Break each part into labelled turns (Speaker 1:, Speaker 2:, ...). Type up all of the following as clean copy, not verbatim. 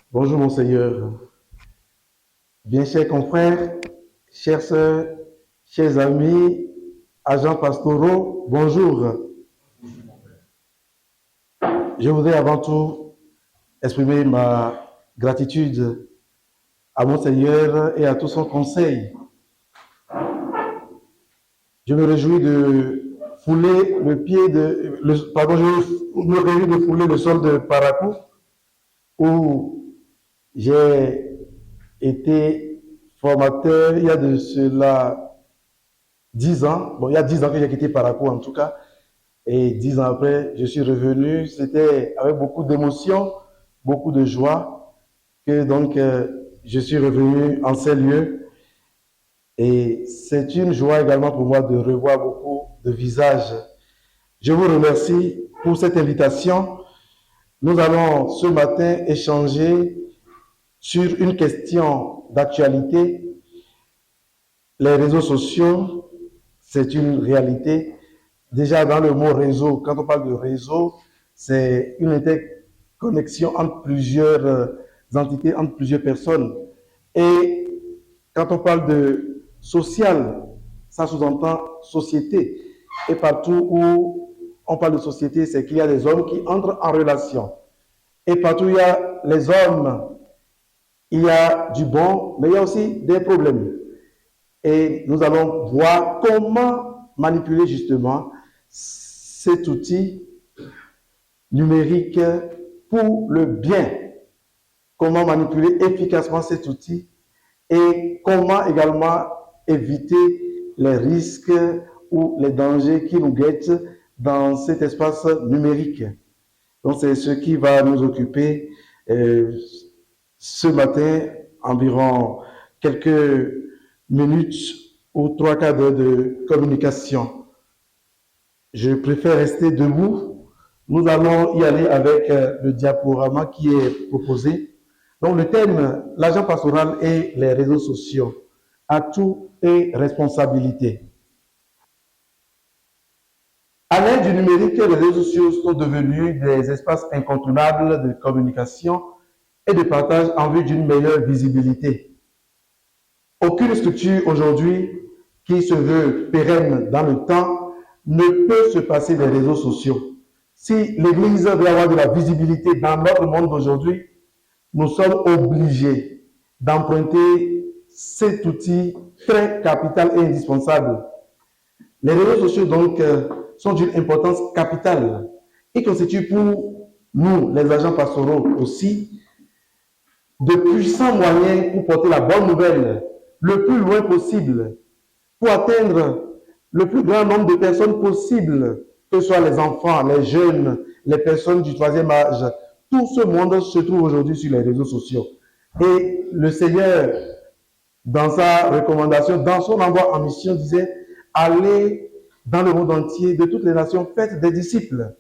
Speaker 1: Bonjour Monseigneur, bien chers confrères, chères sœurs, chers amis, agents pastoraux, bonjour. Je voudrais avant tout exprimer ma gratitude à Monseigneur et à tout son conseil. Je me réjouis de fouler le sol de Parakou où j'ai été formateur il y a de cela 10 ans. Bon, il y a 10 ans que j'ai quitté Parakou en tout cas. Et 10 ans après, je suis revenu. C'était avec beaucoup d'émotion, beaucoup de joie que donc je suis revenu en ces lieux. Et c'est une joie également pour moi de revoir beaucoup de visages. Je vous remercie pour cette invitation. Nous allons ce matin échanger sur une question d'actualité. Les réseaux sociaux, c'est une réalité. Déjà dans le mot réseau, quand on parle de réseau, c'est une interconnexion entre plusieurs entités, entre plusieurs personnes. Et quand on parle de social, ça sous-entend société. Et partout où on parle de société, c'est qu'il y a des hommes qui entrent en relation. Et partout où il y a les hommes, il y a du bon, mais il y a aussi des problèmes. Et nous allons voir comment manipuler justement cet outil numérique pour le bien. Comment manipuler efficacement cet outil et comment également éviter les risques ou les dangers qui nous guettent dans cet espace numérique. Donc c'est ce qui va nous occuper ce matin, environ quelques minutes ou 3 quarts d'heure de communication. Je préfère rester debout. Nous allons y aller avec le diaporama qui est proposé. Donc le thème, l'agent pastoral et les réseaux sociaux, atouts et responsabilités. À l'ère du numérique, les réseaux sociaux sont devenus des espaces incontournables de communication et de partage en vue d'une meilleure visibilité. Aucune structure aujourd'hui qui se veut pérenne dans le temps ne peut se passer des réseaux sociaux. Si l'Église veut avoir de la visibilité dans notre monde d'aujourd'hui, nous sommes obligés d'emprunter cet outil très capital et indispensable. Les réseaux sociaux donc sont d'une importance capitale. Ils constituent pour nous, les agents pastoraux aussi, de puissants moyens pour porter la bonne nouvelle le plus loin possible, pour atteindre le plus grand nombre de personnes possible, que ce soit les enfants, les jeunes, les personnes du 3e âge. Tout ce monde se trouve aujourd'hui sur les réseaux sociaux. Et le Seigneur, dans sa recommandation, dans son envoi en mission, disait « Allez dans le monde entier, de toutes les nations, faites des disciples ».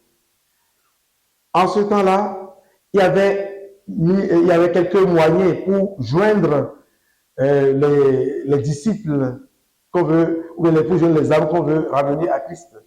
Speaker 1: En ce temps-là, il y avait quelques moyens pour joindre les disciples qu'on veut, ou les plus jeunes, les âmes qu'on veut ramener à Christ.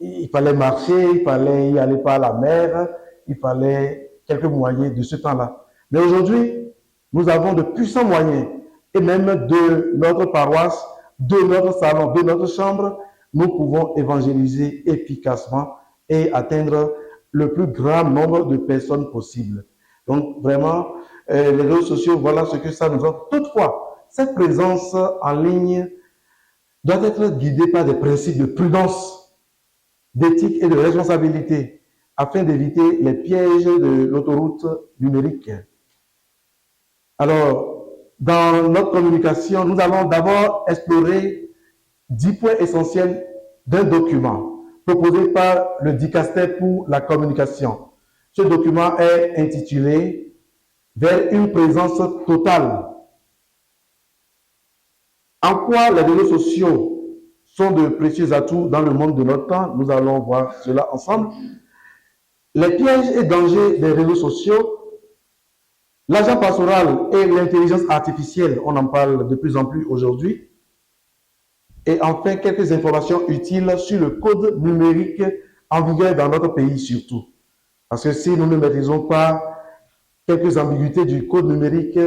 Speaker 1: Il fallait marcher, il fallait y aller par la mer, il fallait quelques moyens de ce temps-là. Mais aujourd'hui, nous avons de puissants moyens, et même de notre paroisse, de notre salon, de notre chambre, nous pouvons évangéliser efficacement et atteindre le plus grand nombre de personnes possible. Donc vraiment, les réseaux sociaux, voilà ce que ça nous offre. Toutefois, cette présence en ligne doit être guidée par des principes de prudence, d'éthique et de responsabilité, afin d'éviter les pièges de l'autoroute numérique. Alors, dans notre communication, nous allons d'abord explorer 10 points essentiels d'un document proposé par le dicaster pour la communication. Ce document est intitulé « Vers une présence totale ». En quoi les réseaux sociaux sont de précieux atouts dans le monde de notre temps? Nous allons voir cela ensemble. Les pièges et dangers des réseaux sociaux, l'agent pastoral et l'intelligence artificielle, on en parle de plus en plus aujourd'hui. Et enfin, quelques informations utiles sur le code numérique en vigueur dans notre pays surtout. Parce que si nous ne maîtrisons pas quelques ambiguïtés du code numérique,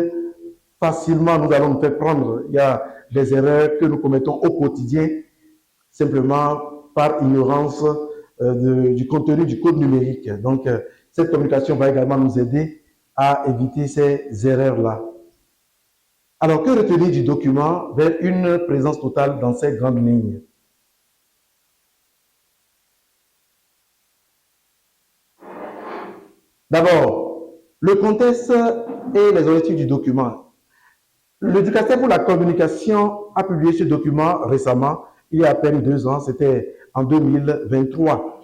Speaker 1: facilement nous allons nous faire prendre. Il y a des erreurs que nous commettons au quotidien simplement par ignorance du contenu du code numérique. Donc, cette communication va également nous aider à éviter ces erreurs-là. Alors, que retenir du document vers une présence totale dans ces grandes lignes? D'abord, le contexte et les objectifs du document. Le dicastère pour la communication a publié ce document récemment, il y a à peine 2 ans, c'était en 2023.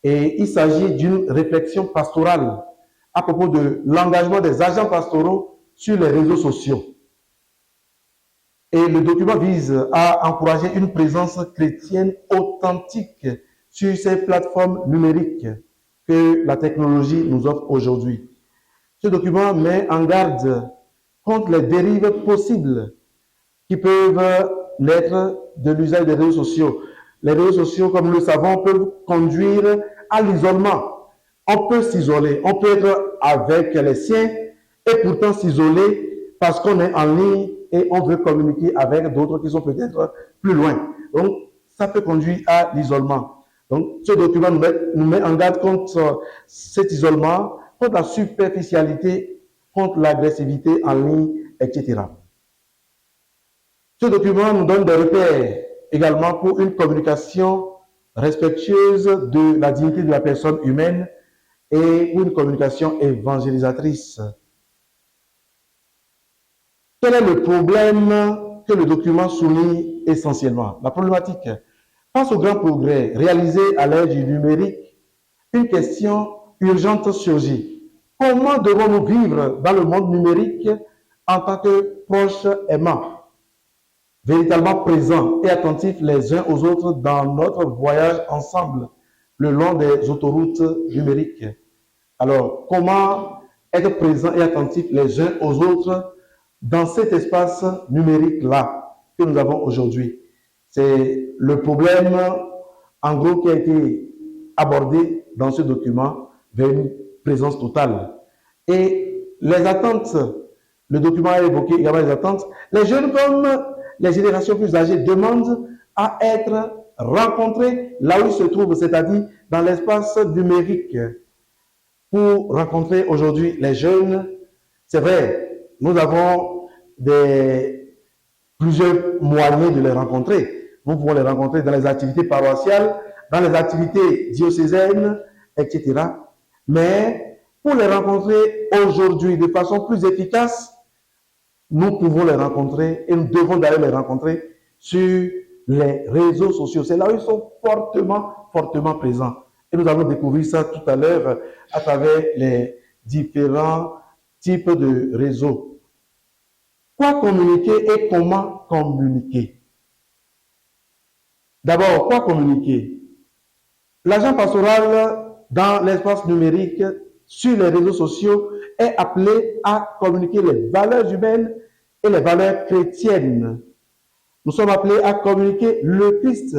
Speaker 1: Et il s'agit d'une réflexion pastorale à propos de l'engagement des agents pastoraux sur les réseaux sociaux. Et le document vise à encourager une présence chrétienne authentique sur ces plateformes numériques que la technologie nous offre aujourd'hui. Ce document met en garde contre les dérives possibles qui peuvent naître de l'usage des réseaux sociaux. Les réseaux sociaux, comme nous le savons, peuvent conduire à l'isolement. On peut s'isoler, on peut être avec les siens et pourtant s'isoler parce qu'on est en ligne et on veut communiquer avec d'autres qui sont peut-être plus loin. Donc, ça peut conduire à l'isolement. Donc, ce document nous met en garde contre cet isolement, contre la superficialité, contre l'agressivité en ligne, etc. Ce document nous donne des repères également pour une communication respectueuse de la dignité de la personne humaine et pour une communication évangélisatrice. Quel est le problème que le document souligne essentiellement? La problématique. Face au grand progrès réalisé à l'ère du numérique, une question urgente surgit. Comment devons-nous vivre dans le monde numérique en tant que proches aimants, véritablement présents et attentifs les uns aux autres dans notre voyage ensemble le long des autoroutes numériques? Alors, comment être présents et attentifs les uns aux autres dans cet espace numérique-là que nous avons aujourd'hui? C'est le problème, en gros, qui a été abordé dans ce document vers une présence totale. Et les attentes, le document a évoqué également les attentes. Les jeunes comme les générations plus âgées demandent à être rencontrés là où ils se trouvent, c'est-à-dire dans l'espace numérique. Pour rencontrer aujourd'hui les jeunes, c'est vrai, nous avons plusieurs moyens de les rencontrer. Nous pouvons les rencontrer dans les activités paroissiales, dans les activités diocésaines, etc. Mais pour les rencontrer aujourd'hui de façon plus efficace, nous pouvons les rencontrer et nous devons d'ailleurs les rencontrer sur les réseaux sociaux. C'est là où ils sont fortement présents. Et nous allons découvrir ça tout à l'heure à travers les différents types de réseaux. Quoi communiquer et comment communiquer? D'abord, quoi communiquer? L'agent pastoral dans l'espace numérique, sur les réseaux sociaux, est appelé à communiquer les valeurs humaines et les valeurs chrétiennes. Nous sommes appelés à communiquer le Christ.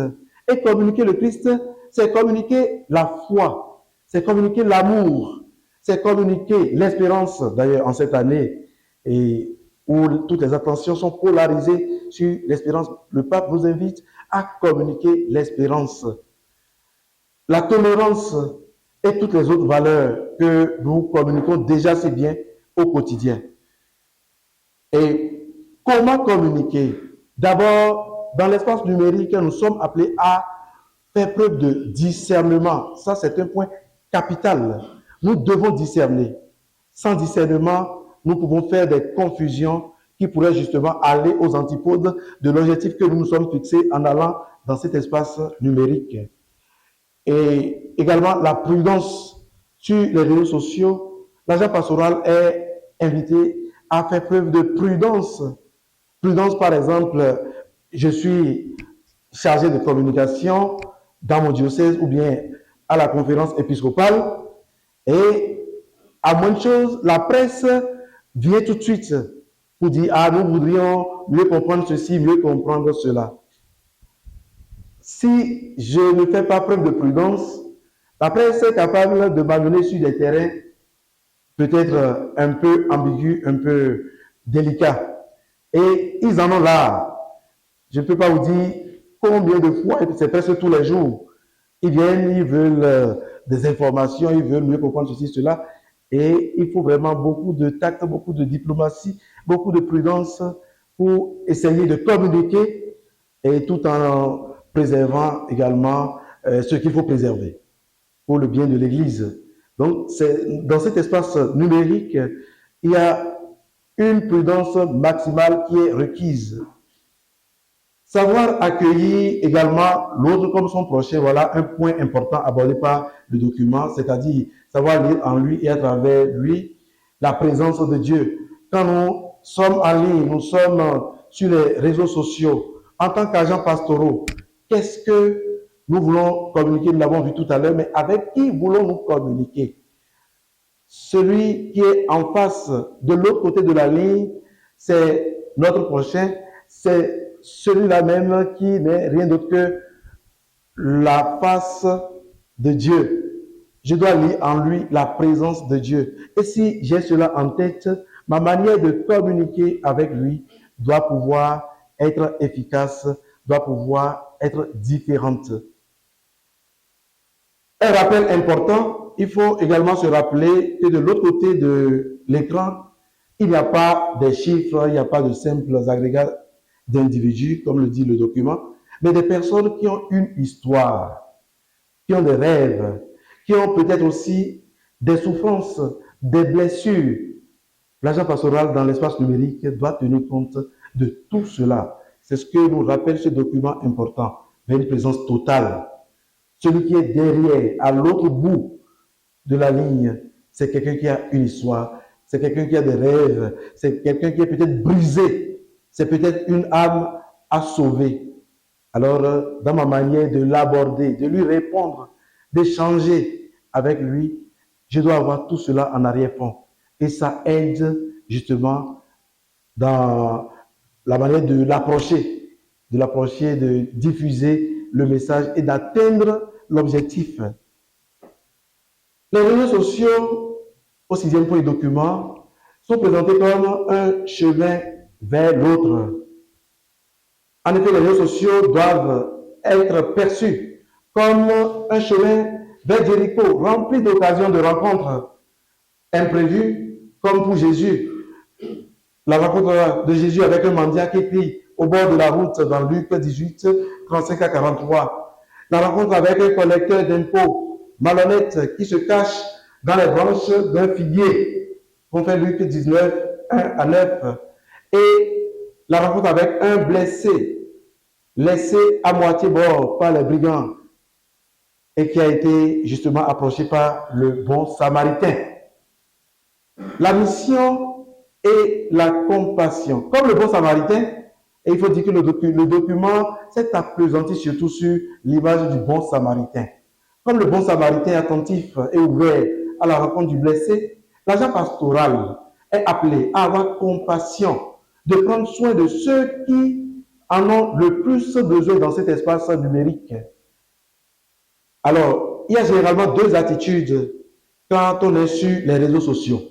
Speaker 1: Et communiquer le Christ, c'est communiquer la foi, c'est communiquer l'amour, c'est communiquer l'espérance. D'ailleurs, en cette année, et où toutes les attentions sont polarisées sur l'espérance, le pape vous invite à communiquer l'espérance, la tolérance et toutes les autres valeurs que nous communiquons déjà si bien au quotidien. Et comment communiquer? D'abord, dans l'espace numérique, nous sommes appelés à faire preuve de discernement. Ça, c'est un point capital. Nous devons discerner. Sans discernement, nous pouvons faire des confusions qui pourraient justement aller aux antipodes de l'objectif que nous nous sommes fixés en allant dans cet espace numérique. Et également la prudence sur les réseaux sociaux. L'agent pastoral est invité à faire preuve de prudence. Prudence, par exemple, je suis chargé de communication dans mon diocèse ou bien à la conférence épiscopale et à moins de choses, la presse vient tout de suite pour dire « Ah, nous voudrions mieux comprendre ceci, mieux comprendre cela ». Si je ne fais pas preuve de prudence, la presse est capable de m'amener sur des terrains peut-être un peu ambigus, un peu délicats. Et ils en ont là. Je ne peux pas vous dire combien de fois, et c'est presque tous les jours, ils viennent, ils veulent des informations, ils veulent mieux comprendre ceci, cela. Et il faut vraiment beaucoup de tact, beaucoup de diplomatie, beaucoup de prudence pour essayer de communiquer et tout en préservant également ce qu'il faut préserver pour le bien de l'Église. Donc, dans cet espace numérique, il y a une prudence maximale qui est requise. Savoir accueillir également l'autre comme son prochain, voilà un point important abordé par le document, c'est-à-dire savoir lire en lui et à travers lui la présence de Dieu. Quand nous sommes en ligne, nous sommes sur les réseaux sociaux, en tant qu'agents pastoraux, qu'est-ce que nous voulons communiquer? Nous l'avons vu tout à l'heure, mais avec qui voulons-nous communiquer? Celui qui est en face, de l'autre côté de la ligne, c'est notre prochain, c'est celui-là même qui n'est rien d'autre que la face de Dieu. Je dois lire en lui la présence de Dieu. Et si j'ai cela en tête, ma manière de communiquer avec lui doit pouvoir être efficace, doit pouvoir être différente. Un rappel important, il faut également se rappeler que de l'autre côté de l'écran, il n'y a pas des chiffres, il n'y a pas de simples agrégats d'individus, comme le dit le document, mais des personnes qui ont une histoire, qui ont des rêves, qui ont peut-être aussi des souffrances, des blessures. L'agent pastoral dans l'espace numérique doit tenir compte de tout cela. C'est ce que nous rappelle ce document important, mais une présence totale. Celui qui est derrière, à l'autre bout de la ligne, c'est quelqu'un qui a une histoire, c'est quelqu'un qui a des rêves, c'est quelqu'un qui est peut-être brisé, c'est peut-être une âme à sauver. Alors, dans ma manière de l'aborder, de lui répondre, d'échanger avec lui, je dois avoir tout cela en arrière-fond. Et ça aide justement dans la manière de l'approcher, de diffuser le message et d'atteindre l'objectif. Les réseaux sociaux, au 6e point du document, sont présentés comme un chemin vers l'autre. En effet, les réseaux sociaux doivent être perçus comme un chemin vers Jéricho, rempli d'occasions de rencontres imprévues, comme pour Jésus. La rencontre de Jésus avec un mendiant qui crie au bord de la route dans Luc 18, 35 à 43. La rencontre avec un collecteur d'impôts malhonnête qui se cache dans les branches d'un figuier, qu'on fait Luc 19, 1 à 9. Et la rencontre avec un blessé, laissé à moitié mort par les brigands, et qui a été justement approché par le bon samaritain. La mission et la compassion. Comme le bon samaritain, et il faut dire que le document s'est appesanti surtout sur l'image du bon samaritain. Comme le bon samaritain attentif et ouvert à la rencontre du blessé, l'agent pastoral est appelé à avoir compassion, de prendre soin de ceux qui en ont le plus besoin dans cet espace numérique. Alors, il y a généralement deux attitudes quand on est sur les réseaux sociaux.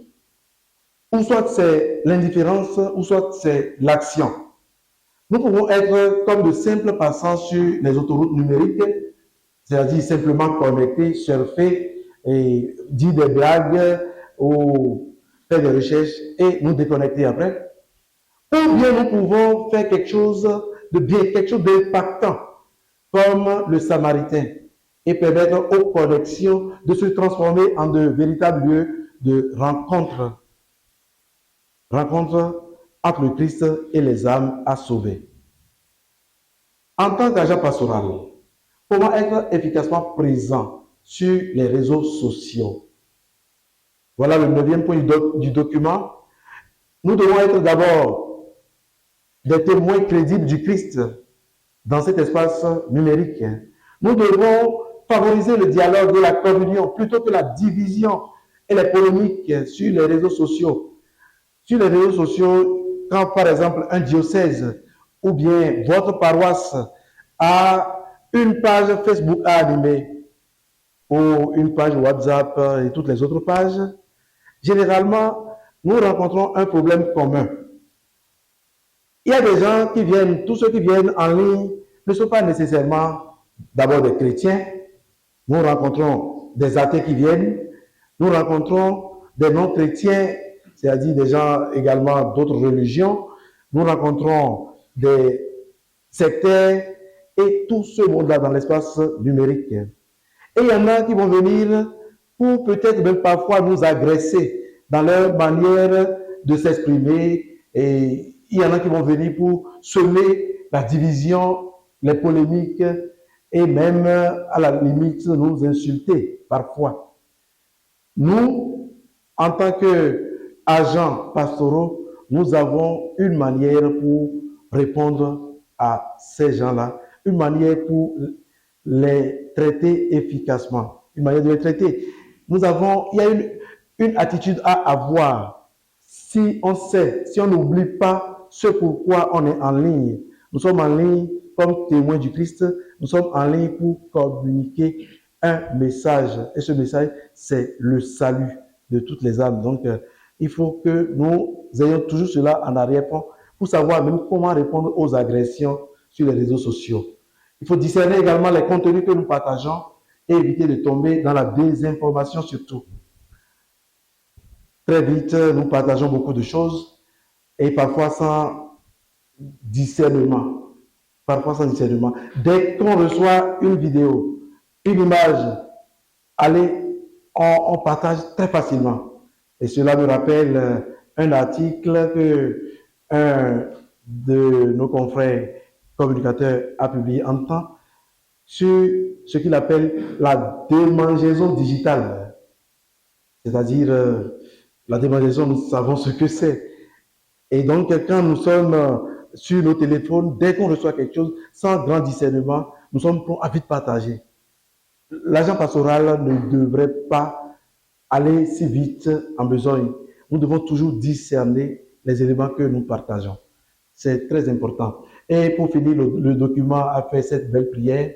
Speaker 1: Ou soit c'est l'indifférence, ou soit c'est l'action. Nous pouvons être comme de simples passants sur les autoroutes numériques, c'est-à-dire simplement connecter, surfer, et dire des blagues ou faire des recherches et nous déconnecter après. Ou bien nous pouvons faire quelque chose de bien, quelque chose d'impactant, comme le Samaritain, et permettre aux connexions de se transformer en de véritables lieux de rencontre entre le Christ et les âmes à sauver. En tant qu'agent pastoral, comment être efficacement présent sur les réseaux sociaux? Voilà le 9e point du document. Nous devons être d'abord des témoins crédibles du Christ dans cet espace numérique. Nous devons favoriser le dialogue et la communion plutôt que la division et les polémiques sur les réseaux sociaux. Sur les réseaux sociaux, quand par exemple un diocèse ou bien votre paroisse a une page Facebook à animer ou une page WhatsApp et toutes les autres pages, généralement, nous rencontrons un problème commun. Il y a des gens qui viennent, tous ceux qui viennent en ligne ne sont pas nécessairement d'abord des chrétiens. Nous rencontrons des athées qui viennent, nous rencontrons des non-chrétiens, c'est-à-dire des gens également d'autres religions. Nous rencontrons des sectaires et tout ce monde-là dans l'espace numérique. Et il y en a qui vont venir pour peut-être même parfois nous agresser dans leur manière de s'exprimer. Et il y en a qui vont venir pour semer la division, les polémiques et même à la limite nous insulter parfois. Nous, en tant qu'agents pastoraux, nous avons une manière pour répondre à ces gens-là, une manière pour les traiter efficacement, une manière de les traiter. Il y a une attitude à avoir. Si on sait, si on n'oublie pas ce pourquoi on est en ligne, nous sommes en ligne comme témoins du Christ, nous sommes en ligne pour communiquer un message. Et ce message, c'est le salut de toutes les âmes. Donc, il faut que nous ayons toujours cela en arrière-plan pour savoir même comment répondre aux agressions sur les réseaux sociaux. Il faut discerner également les contenus que nous partageons et éviter de tomber dans la désinformation surtout. Très vite, nous partageons beaucoup de choses et parfois sans discernement. Dès qu'on reçoit une vidéo, une image, allez, on partage très facilement. Et cela me rappelle un article que un de nos confrères communicateurs a publié en temps sur ce qu'il appelle la démangeaison digitale. C'est-à-dire, la démangeaison, nous savons ce que c'est. Et donc, quand nous sommes sur nos téléphones, dès qu'on reçoit quelque chose, sans grand discernement, nous sommes prompts à vite partager. L'agent pastoral ne devrait pas aller si vite en besogne. Nous devons toujours discerner les éléments que nous partageons. C'est très important. Et pour finir, le document a fait cette belle prière.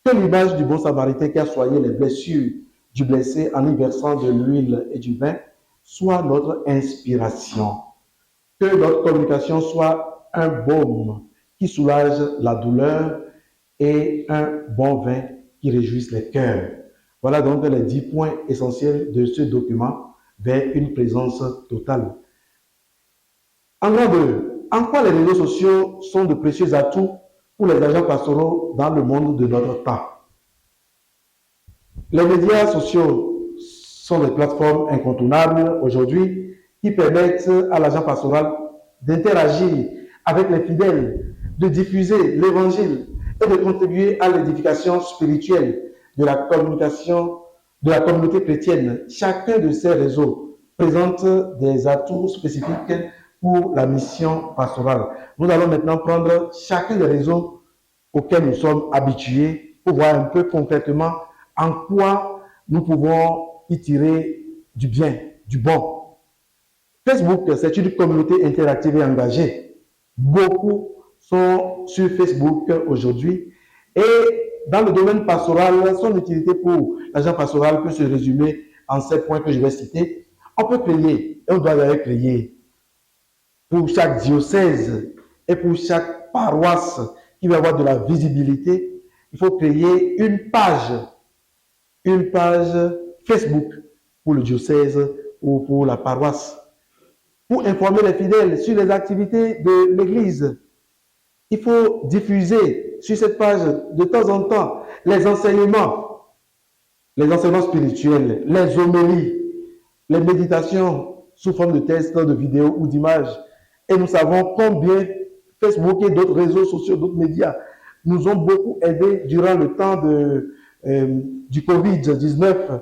Speaker 1: Que l'image du bon samaritain qui a soigné les blessures du blessé en y versant de l'huile et du vin soit notre inspiration. Que notre communication soit un baume qui soulage la douleur et un bon vin qui réjouisse les cœurs. Voilà donc les 10 points essentiels de ce document vers une présence totale. En grand 2, en quoi les réseaux sociaux sont de précieux atouts pour les agents pastoraux dans le monde de notre temps? Les médias sociaux sont des plateformes incontournables aujourd'hui qui permettent à l'agent pastoral d'interagir avec les fidèles, de diffuser l'évangile et de contribuer à l'édification spirituelle de la communication de la communauté chrétienne. Chacun de ces réseaux présente des atouts spécifiques pour la mission pastorale. Nous allons maintenant prendre chacun des réseaux auxquels nous sommes habitués pour voir un peu concrètement en quoi nous pouvons y tirer du bien, du bon. Facebook, c'est une communauté interactive et engagée. Beaucoup sont sur Facebook aujourd'hui et dans le domaine pastoral, son utilité pour l'agent pastoral peut se résumer en ces points que je vais citer. On peut créer, et on doit d'ailleurs créer pour chaque diocèse et pour chaque paroisse qui va avoir de la visibilité, il faut créer une page Facebook pour le diocèse ou pour la paroisse, pour informer les fidèles sur les activités de l'Église. Il faut diffuser sur cette page de temps en temps les enseignements spirituels, les homélies, les méditations sous forme de textes, de vidéos ou d'images. Et nous savons combien Facebook et d'autres réseaux sociaux, d'autres médias nous ont beaucoup aidés durant le temps du Covid-19.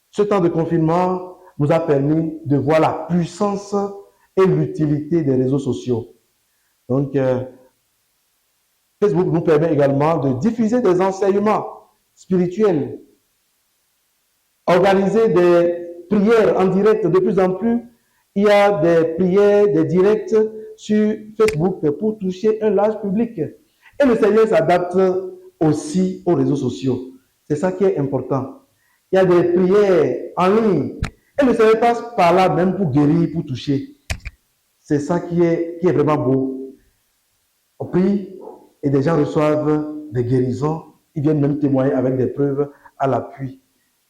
Speaker 1: Ce temps de confinement nous a permis de voir la puissance et l'utilité des réseaux sociaux. Donc, Facebook nous permet également de diffuser des enseignements spirituels, organiser des prières en direct. De plus en plus, il y a des prières, des directs sur Facebook pour toucher un large public. Et le Seigneur s'adapte aussi aux réseaux sociaux. C'est ça qui est important. Il y a des prières en ligne. Et ne se passe par là même pour guérir, pour toucher. C'est ça qui est vraiment beau. On prie et des gens reçoivent des guérisons. Ils viennent même témoigner avec des preuves à l'appui.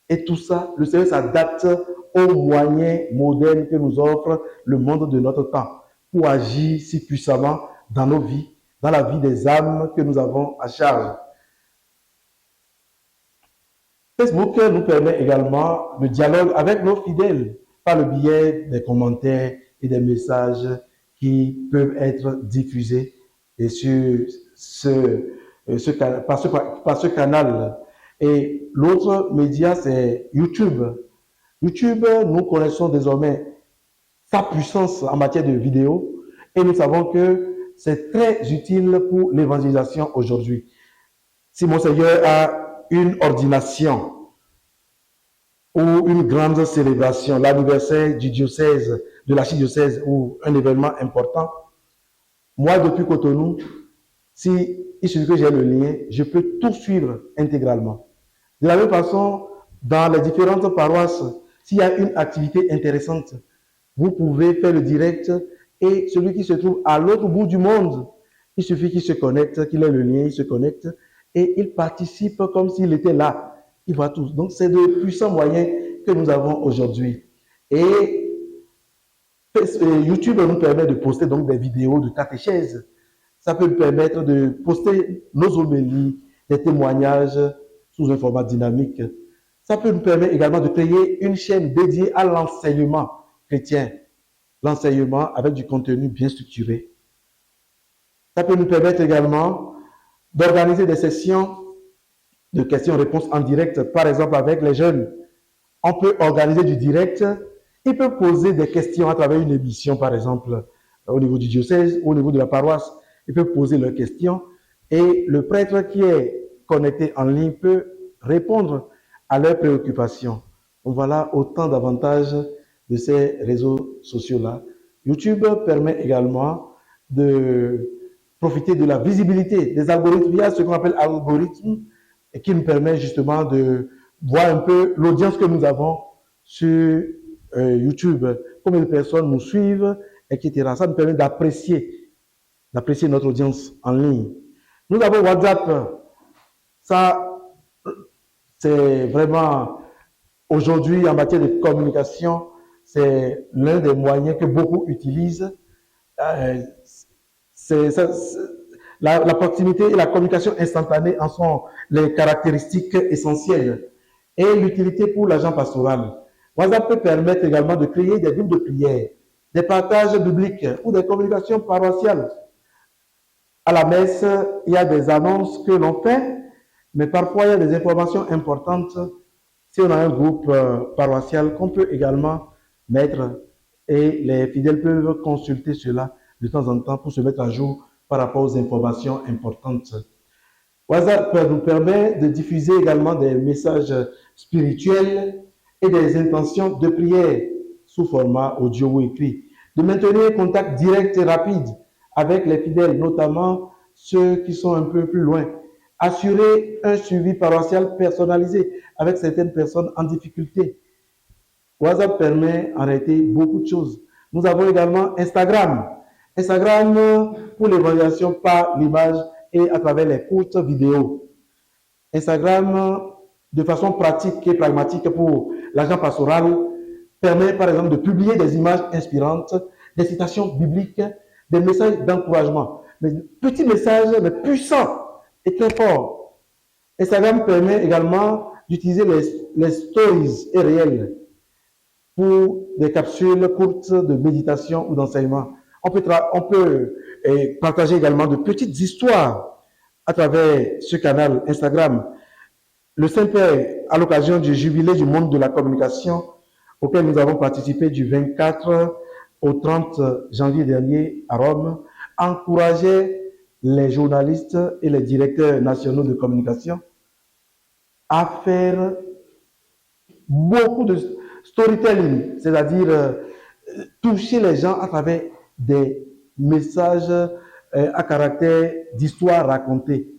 Speaker 1: Et tout ça, le Seigneur s'adapte aux moyens modernes que nous offre le monde de notre temps pour agir si puissamment dans nos vies, dans la vie des âmes que nous avons à charge. Facebook nous permet également le dialogue avec nos fidèles par le biais des commentaires et des messages qui peuvent être diffusés et par ce canal. Et l'autre média, c'est YouTube. YouTube, nous connaissons désormais sa puissance en matière de vidéo et nous savons que c'est très utile pour l'évangélisation aujourd'hui. Si Monseigneur a une ordination ou une grande célébration, l'anniversaire du diocèse, de l'archidiocèse ou un événement important, moi, depuis Cotonou, si il suffit que j'ai le lien, je peux tout suivre intégralement. De la même façon, dans les différentes paroisses, s'il y a une activité intéressante, vous pouvez faire le direct et celui qui se trouve à l'autre bout du monde, il suffit qu'il se connecte, qu'il ait le lien, il se connecte et il participe comme s'il était là. Il voit tout. Donc, c'est de puissants moyens que nous avons aujourd'hui. Et YouTube nous permet de poster donc des vidéos de catéchèse. Ça peut nous permettre de poster nos homélies, des témoignages sous un format dynamique. Ça peut nous permettre également de créer une chaîne dédiée à l'enseignement chrétien. L'enseignement avec du contenu bien structuré. Ça peut nous permettre également d'organiser des sessions de questions-réponses en direct, par exemple avec les jeunes. On peut organiser du direct. Ils peuvent poser des questions à travers une émission, par exemple, au niveau du diocèse ou au niveau de la paroisse. Ils peuvent poser leurs questions et le prêtre qui est connecté en ligne peut répondre à leurs préoccupations. Donc voilà autant d'avantages de ces réseaux sociaux-là. YouTube permet également de profiter de la visibilité des algorithmes. Il y a ce qu'on appelle algorithme et qui nous permet justement de voir un peu l'audience que nous avons sur YouTube, combien de personnes nous suivent, etc. Ça nous permet d'apprécier notre audience en ligne. Nous avons WhatsApp. Ça, c'est vraiment, aujourd'hui, en matière de communication, c'est l'un des moyens que beaucoup utilisent. La proximité et la communication instantanée en sont les caractéristiques essentielles. Et l'utilité pour l'agent pastoral. WhatsApp peut permettre également de créer des groupes de prière, des partages bibliques ou des communications paroissiales. À la messe, il y a des annonces que l'on fait, mais parfois il y a des informations importantes si on a un groupe paroissial qu'on peut également mettre et les fidèles peuvent consulter cela de temps en temps pour se mettre à jour par rapport aux informations importantes. WhatsApp nous permet de diffuser également des messages spirituels et des intentions de prière sous format audio ou écrit, de maintenir un contact direct et rapide avec les fidèles, notamment ceux qui sont un peu plus loin, assurer un suivi paroissial personnalisé avec certaines personnes en difficulté. WhatsApp permet en réalité beaucoup de choses. Nous avons également Instagram. Instagram pour l'évaluation par l'image et à travers les courtes vidéos. Instagram, de façon pratique et pragmatique pour l'agent pastoral, permet par exemple de publier des images inspirantes, des citations bibliques, des messages d'encouragement. Des petits messages, mais puissants et très forts. Instagram permet également d'utiliser les stories et réels pour des capsules courtes de méditation ou d'enseignement. On peut partager également de petites histoires à travers ce canal Instagram. Le Saint-Père, à l'occasion du jubilé du monde de la communication, auquel nous avons participé du 24 au 30 janvier dernier à Rome, encourageait les journalistes et les directeurs nationaux de communication à faire beaucoup de storytelling, c'est-à-dire toucher les gens à travers des messages à caractère d'histoire racontée.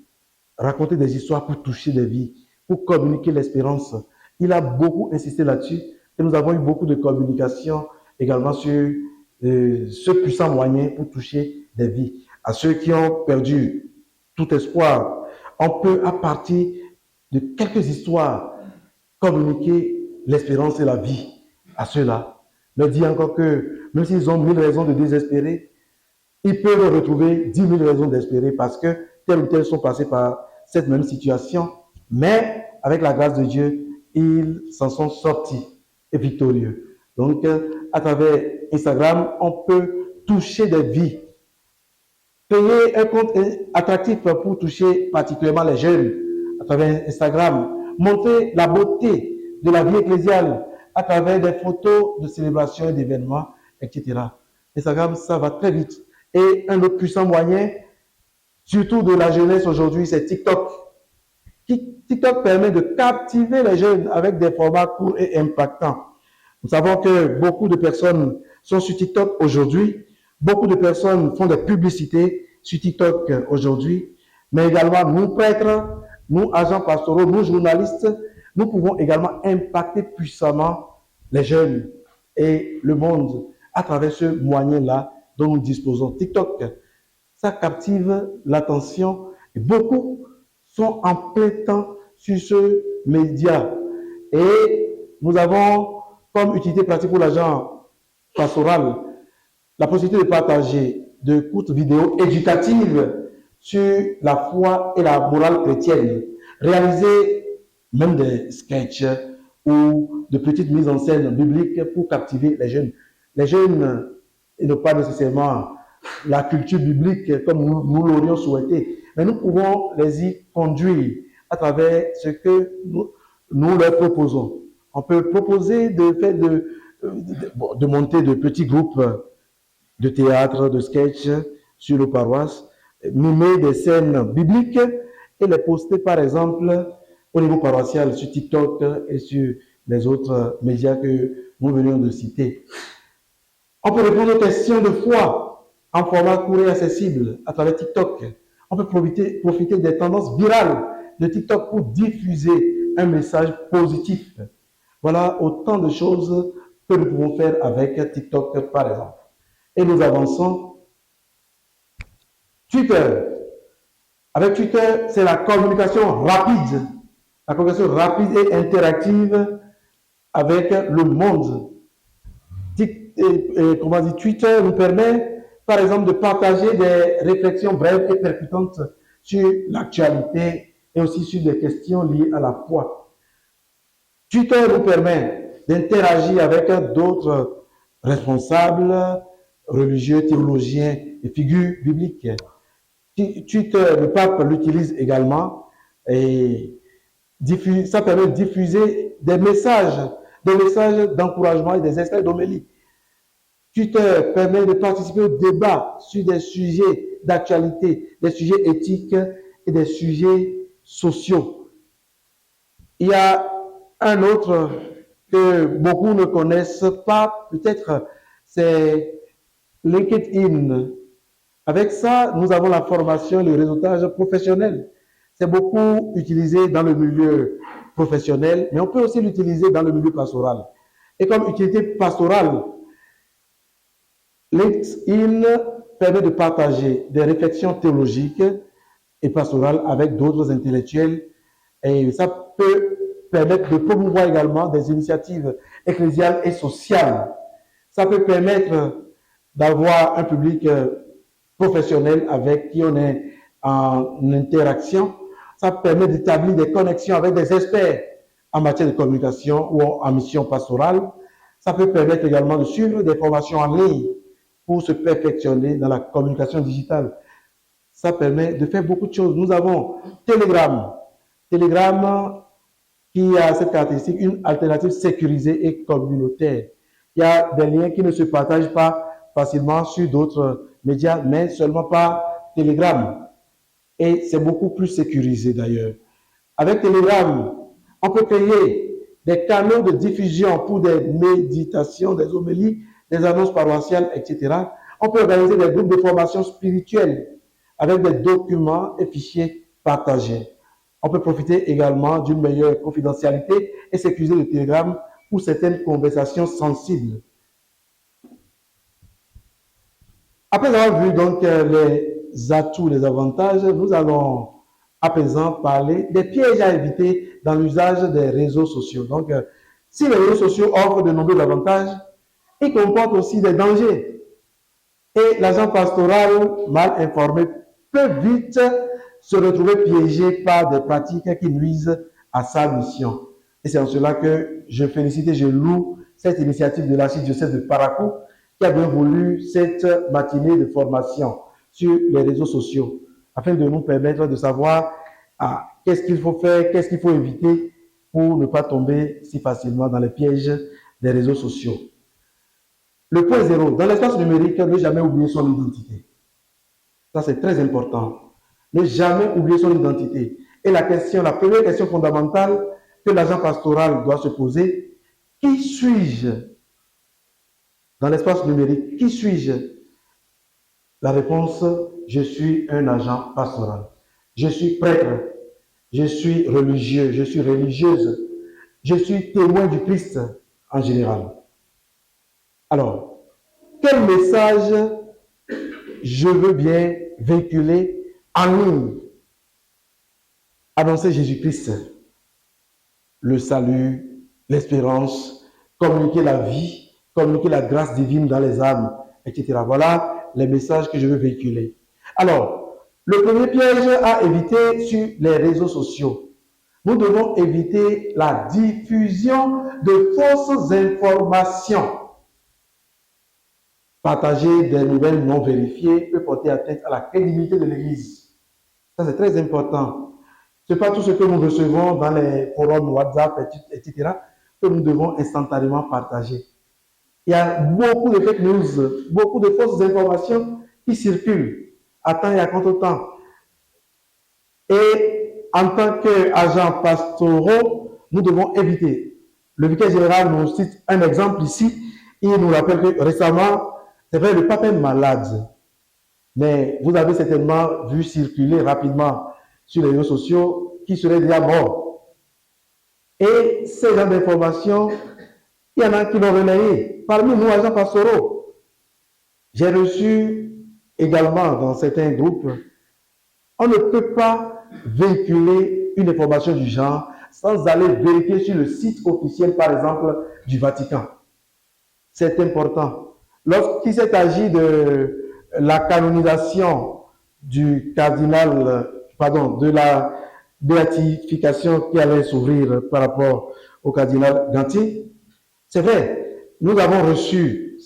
Speaker 1: raconter des histoires pour toucher des vies, pour communiquer l'espérance. Il a beaucoup insisté là-dessus et nous avons eu beaucoup de communication également sur ce puissant moyen pour toucher des vies. À ceux qui ont perdu tout espoir, on peut, à partir de quelques histoires, communiquer l'espérance et la vie à ceux-là. Leur dire encore que même s'ils ont 1000 raisons de désespérer, ils peuvent retrouver 10 000 raisons d'espérer parce que tels ou tels sont passés par cette même situation. Mais avec la grâce de Dieu, ils s'en sont sortis et victorieux. Donc, à travers Instagram, on peut toucher des vies. Créer un compte attractif pour toucher particulièrement les jeunes à travers Instagram. Montrer la beauté de la vie ecclésiale à travers des photos de célébrations et d'événements, etc. Instagram, ça va très vite. Et un autre puissant moyen, surtout de la jeunesse aujourd'hui, c'est TikTok. TikTok permet de captiver les jeunes avec des formats courts et impactants. Nous savons que beaucoup de personnes sont sur TikTok aujourd'hui. Beaucoup de personnes font des publicités sur TikTok aujourd'hui. Mais également, nous prêtres, nous agents pastoraux, nous journalistes, nous pouvons également impacter puissamment les jeunes et le monde à travers ce moyen-là dont nous disposons. TikTok, ça captive l'attention et beaucoup sont en plein temps sur ce média. Et nous avons comme utilité pratique pour l'agent pastoral la possibilité de partager de courtes vidéos éducatives sur la foi et la morale chrétienne, réaliser même des sketchs ou de petites mises en scène bibliques pour captiver les jeunes. Les jeunes n'ont pas nécessairement la culture biblique comme nous l'aurions souhaité, mais nous pouvons les y conduire à travers ce que nous leur proposons. On peut proposer de monter de petits groupes de théâtre, de sketch sur nos paroisses, mimer des scènes bibliques et les poster par exemple au niveau paroissial sur TikTok et sur les autres médias que nous venions de citer. On peut répondre aux questions de foi en format court et accessible à travers TikTok. On peut profiter des tendances virales de TikTok pour diffuser un message positif. Voilà autant de choses que nous pouvons faire avec TikTok par exemple. Et nous avançons. Twitter. Avec Twitter, c'est la communication rapide. La communication rapide et interactive avec le monde. Twitter nous permet, par exemple, de partager des réflexions brèves et percutantes sur l'actualité et aussi sur des questions liées à la foi. Twitter nous permet d'interagir avec d'autres responsables, religieux, théologiens et figures bibliques. Twitter, le pape l'utilise également et ça permet de diffuser des messages d'encouragement et des extraits d'homélie. Twitter permet de participer au débat sur des sujets d'actualité, des sujets éthiques et des sujets sociaux. Il y a un autre que beaucoup ne connaissent pas, peut-être, c'est LinkedIn. Avec ça, nous avons la formation et le réseautage professionnel. C'est beaucoup utilisé dans le milieu professionnel, mais on peut aussi l'utiliser dans le milieu pastoral. Et comme utilité pastorale, LinkedIn permet de partager des réflexions théologiques et pastorales avec d'autres intellectuels. Et ça peut permettre de promouvoir également des initiatives ecclésiales et sociales. Ça peut permettre d'avoir un public professionnel avec qui on est en interaction. Ça permet d'établir des connexions avec des experts en matière de communication ou en mission pastorale. Ça peut permettre également de suivre des formations en ligne pour se perfectionner dans la communication digitale. Ça permet de faire beaucoup de choses. Nous avons Telegram. Telegram qui a cette caractéristique, une alternative sécurisée et communautaire. Il y a des liens qui ne se partagent pas facilement sur d'autres médias, mais seulement par Telegram. Et c'est beaucoup plus sécurisé d'ailleurs. Avec Telegram, on peut créer des canaux de diffusion pour des méditations, des homélies, des annonces paroissiales, etc. On peut organiser des groupes de formation spirituelle avec des documents et fichiers partager. On peut profiter également d'une meilleure confidentialité et sécuriser le Telegram pour certaines conversations sensibles. Après avoir vu donc les atouts, les avantages, nous allons à présent parler des pièges à éviter dans l'usage des réseaux sociaux. Donc, si les réseaux sociaux offrent de nombreux avantages, ils comportent aussi des dangers. Et l'agent pastoral mal informé peut vite se retrouver piégé par des pratiques qui nuisent à sa mission. Et c'est en cela que je félicite et je loue cette initiative de l'archidiocèse de Parakou qui a bien voulu cette matinée de formation sur les réseaux sociaux afin de nous permettre de savoir qu'est-ce qu'il faut faire, qu'est-ce qu'il faut éviter pour ne pas tomber si facilement dans les pièges des réseaux sociaux. Le point zéro, dans l'espace numérique, ne jamais oublier son identité. Ça, c'est très important. Ne jamais oublier son identité. Et la première question fondamentale que l'agent pastoral doit se poser, qui suis-je dans l'espace numérique? Qui suis-je? La réponse, je suis un agent pastoral. Je suis prêtre. Je suis religieux. Je suis religieuse. Je suis témoin du Christ en général. Alors, quel message je veux bien véhiculer en ligne? Annoncer Jésus-Christ, le salut, l'espérance, communiquer la vie, communiquer la grâce divine dans les âmes, etc. Voilà les messages que je veux véhiculer. Alors, le premier piège à éviter sur les réseaux sociaux. Nous devons éviter la diffusion de fausses informations. Partager des nouvelles non vérifiées peut porter atteinte à la crédibilité de l'Église. Ça, c'est très important. Ce n'est pas tout ce que nous recevons dans les forums WhatsApp, etc., que nous devons instantanément partager. Il y a beaucoup de fake news, beaucoup de fausses informations qui circulent à temps et à contre-temps. Et en tant qu'agents pastoraux, nous devons éviter. Le vicaire général nous cite un exemple ici. Il nous rappelle que récemment, c'est vrai, le pape est malade. Mais vous avez certainement vu circuler rapidement sur les réseaux sociaux qu'il serait déjà mort. Et ces genres d'informations, il y en a qui l'ont relayé. Parmi nous, agents pastoraux, j'ai reçu également dans certains groupes, on ne peut pas véhiculer une information du genre sans aller vérifier sur le site officiel, par exemple, du Vatican. C'est important. Lorsqu'il s'est agi de la canonisation du cardinal, de la béatification qui allait s'ouvrir par rapport au cardinal Ganti, c'est vrai, nous avons reçu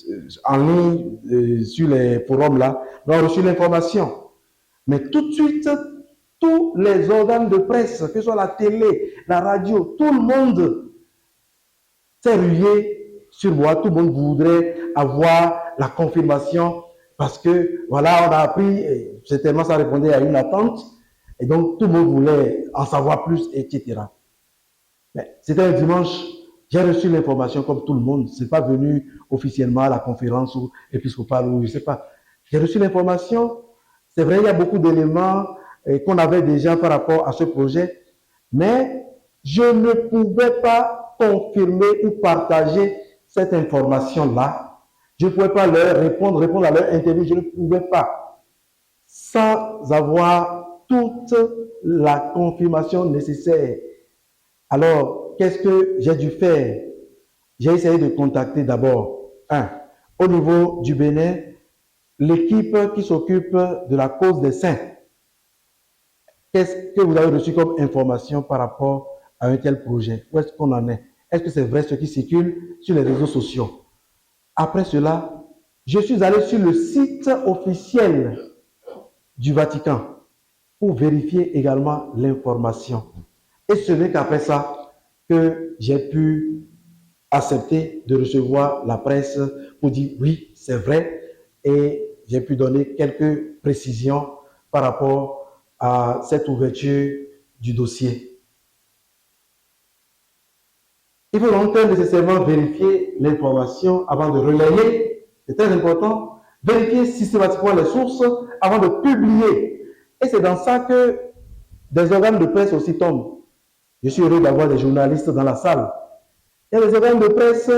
Speaker 1: en ligne sur les forums là, nous avons reçu l'information. Mais tout de suite, tous les organes de presse, que ce soit la télé, la radio, tout le monde s'est rué sur moi, tout le monde voudrait avoir la confirmation parce que, voilà, on a appris, certainement ça répondait à une attente, et donc tout le monde voulait en savoir plus, etc. Mais c'était un dimanche, j'ai reçu l'information comme tout le monde, c'est pas venu officiellement à la conférence ou épiscopale ou je sais pas. J'ai reçu l'information, c'est vrai, il y a beaucoup d'éléments qu'on avait déjà par rapport à ce projet, mais je ne pouvais pas confirmer ou partager cette information-là. Je ne pouvais pas leur répondre à leur interview, je ne pouvais pas, sans avoir toute la confirmation nécessaire. Alors, qu'est-ce que j'ai dû faire? J'ai essayé de contacter d'abord, au niveau du Bénin, l'équipe qui s'occupe de la cause des saints. Qu'est-ce que vous avez reçu comme information par rapport à un tel projet? Où est-ce qu'on en est? Est-ce que c'est vrai ce qui circule sur les réseaux sociaux? Après cela, je suis allé sur le site officiel du Vatican pour vérifier également l'information. Et ce n'est qu'après ça que j'ai pu accepter de recevoir la presse pour dire oui, c'est vrai, et j'ai pu donner quelques précisions par rapport à cette ouverture du dossier. Il faut donc nécessairement vérifier l'information avant de relayer, c'est très important, vérifier systématiquement les sources avant de publier. Et c'est dans ça que Des organes de presse aussi tombent. Je suis heureux d'avoir des journalistes dans la salle. Il y a des organes de presse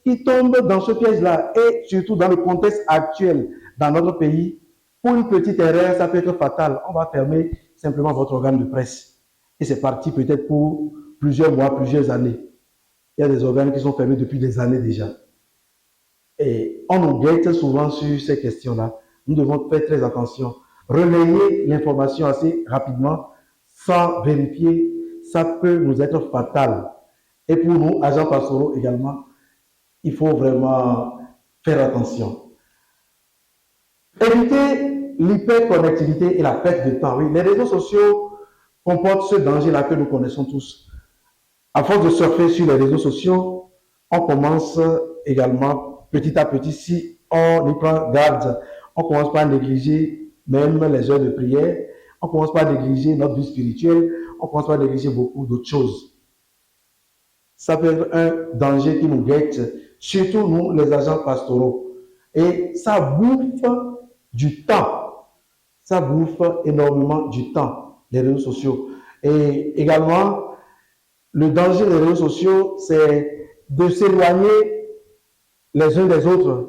Speaker 1: qui tombent dans ce piège-là, et surtout dans le contexte actuel dans notre pays. Pour une petite erreur, ça peut être fatal. On va fermer simplement votre organe de presse. Et c'est parti peut-être pour plusieurs mois, plusieurs années. Il y a des organes qui sont fermés depuis des années déjà. Et on nous guette souvent sur ces questions-là. Nous devons faire très attention. Relayer l'information assez rapidement, sans vérifier, ça peut nous être fatal. Et pour nous, agents pastoraux également, il faut vraiment faire attention. Éviter l'hyperconnectivité et la perte de temps. Oui, les réseaux sociaux comportent ce danger-là que nous connaissons tous. À force de surfer sur les réseaux sociaux, on commence également, petit à petit, si on y prend garde, on commence par négliger même les heures de prière, on commence par négliger notre vie spirituelle, on commence par négliger beaucoup d'autres choses. Ça peut être un danger qui nous guette, surtout nous, les agents pastoraux. Et ça bouffe du temps. Ça bouffe énormément du temps, les réseaux sociaux. Et également, le danger des réseaux sociaux, c'est de s'éloigner les uns des autres.